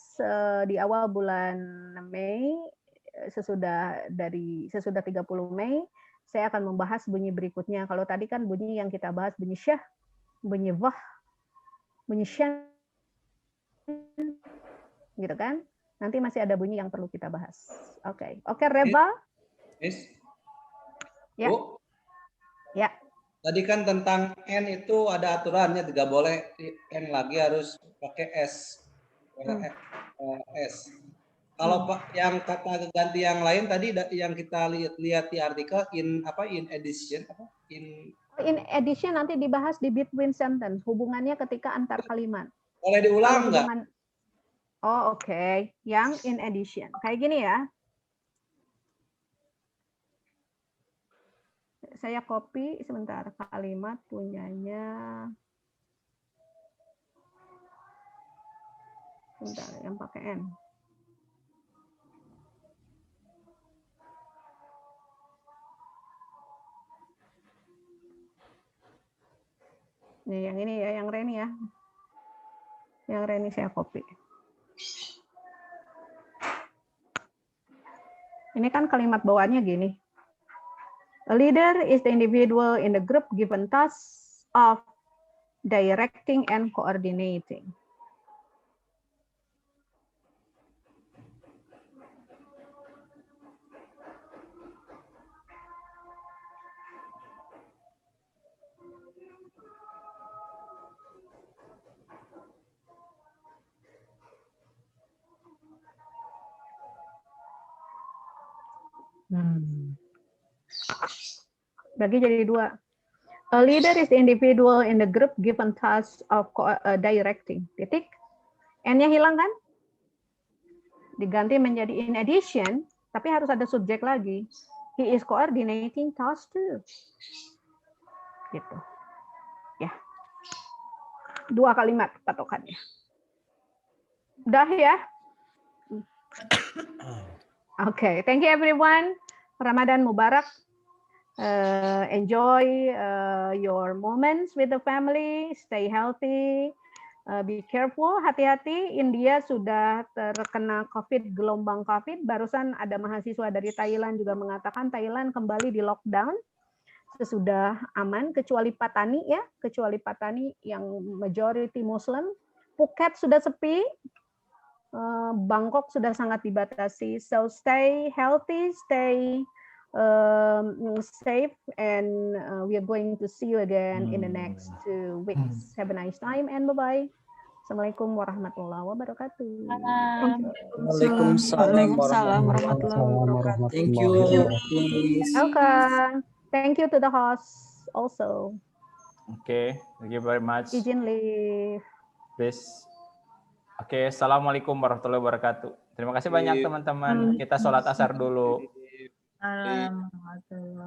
di awal bulan Mei, sesudah 30 Mei, saya akan membahas bunyi berikutnya. Kalau tadi kan bunyi yang kita bahas bunyi syah, bunyi vah, bunyi syan, gitu kan? Nanti masih ada bunyi yang perlu kita bahas. Oke, Reva. Miss. Ya. Bu. Ya. Tadi kan tentang N itu ada aturannya, tidak boleh N lagi, harus pakai S. S. Kalau yang kata ganti yang lain tadi yang kita lihat di artikel in addition In addition nanti dibahas di between sentence, hubungannya ketika antar kalimat. Boleh diulang nggak? Oke. Yang in addition. Kayak gini ya. Saya copy sebentar kalimat punyanya. Sebentar, yang pakai N. Nih, yang ini ya, yang Reni ya. Yang Reni saya copy. Ini kan kalimat bawaannya gini. A leader is the individual in the group given tasks of directing and coordinating. Bagi jadi 2. A leader is the individual in the group given task of directing. Titik. N-nya hilang kan? Diganti menjadi in addition, tapi harus ada subjek lagi. He is coordinating tasks too. Gitu. Ya. 2 kalimat patokannya. Udah ya? Okay, thank you everyone. Ramadan Mubarak. Enjoy your moments with the family. Stay healthy. Be careful, hati-hati. India sudah terkena COVID, gelombang COVID. Barusan ada mahasiswa dari Thailand juga mengatakan Thailand kembali di lockdown sesudah aman, kecuali Patani ya, kecuali Patani yang majority Muslim. Phuket sudah sepi. Bangkok sudah sangat dibatasi. So stay healthy, stay safe, and we are going to see you again in the next 2 weeks. Have a nice time and bye-bye. Assalamualaikum warahmatullahi wabarakatuh. Waalaikumsalam warahmatullahi wabarakatuh. Thank you. Welcome. Thank you to the host also. Okay, thank you very much. Izin leave. Please. Oke, assalamualaikum warahmatullahi wabarakatuh. Terima kasih banyak teman-teman. Kita sholat asar dulu. Assalamualaikum.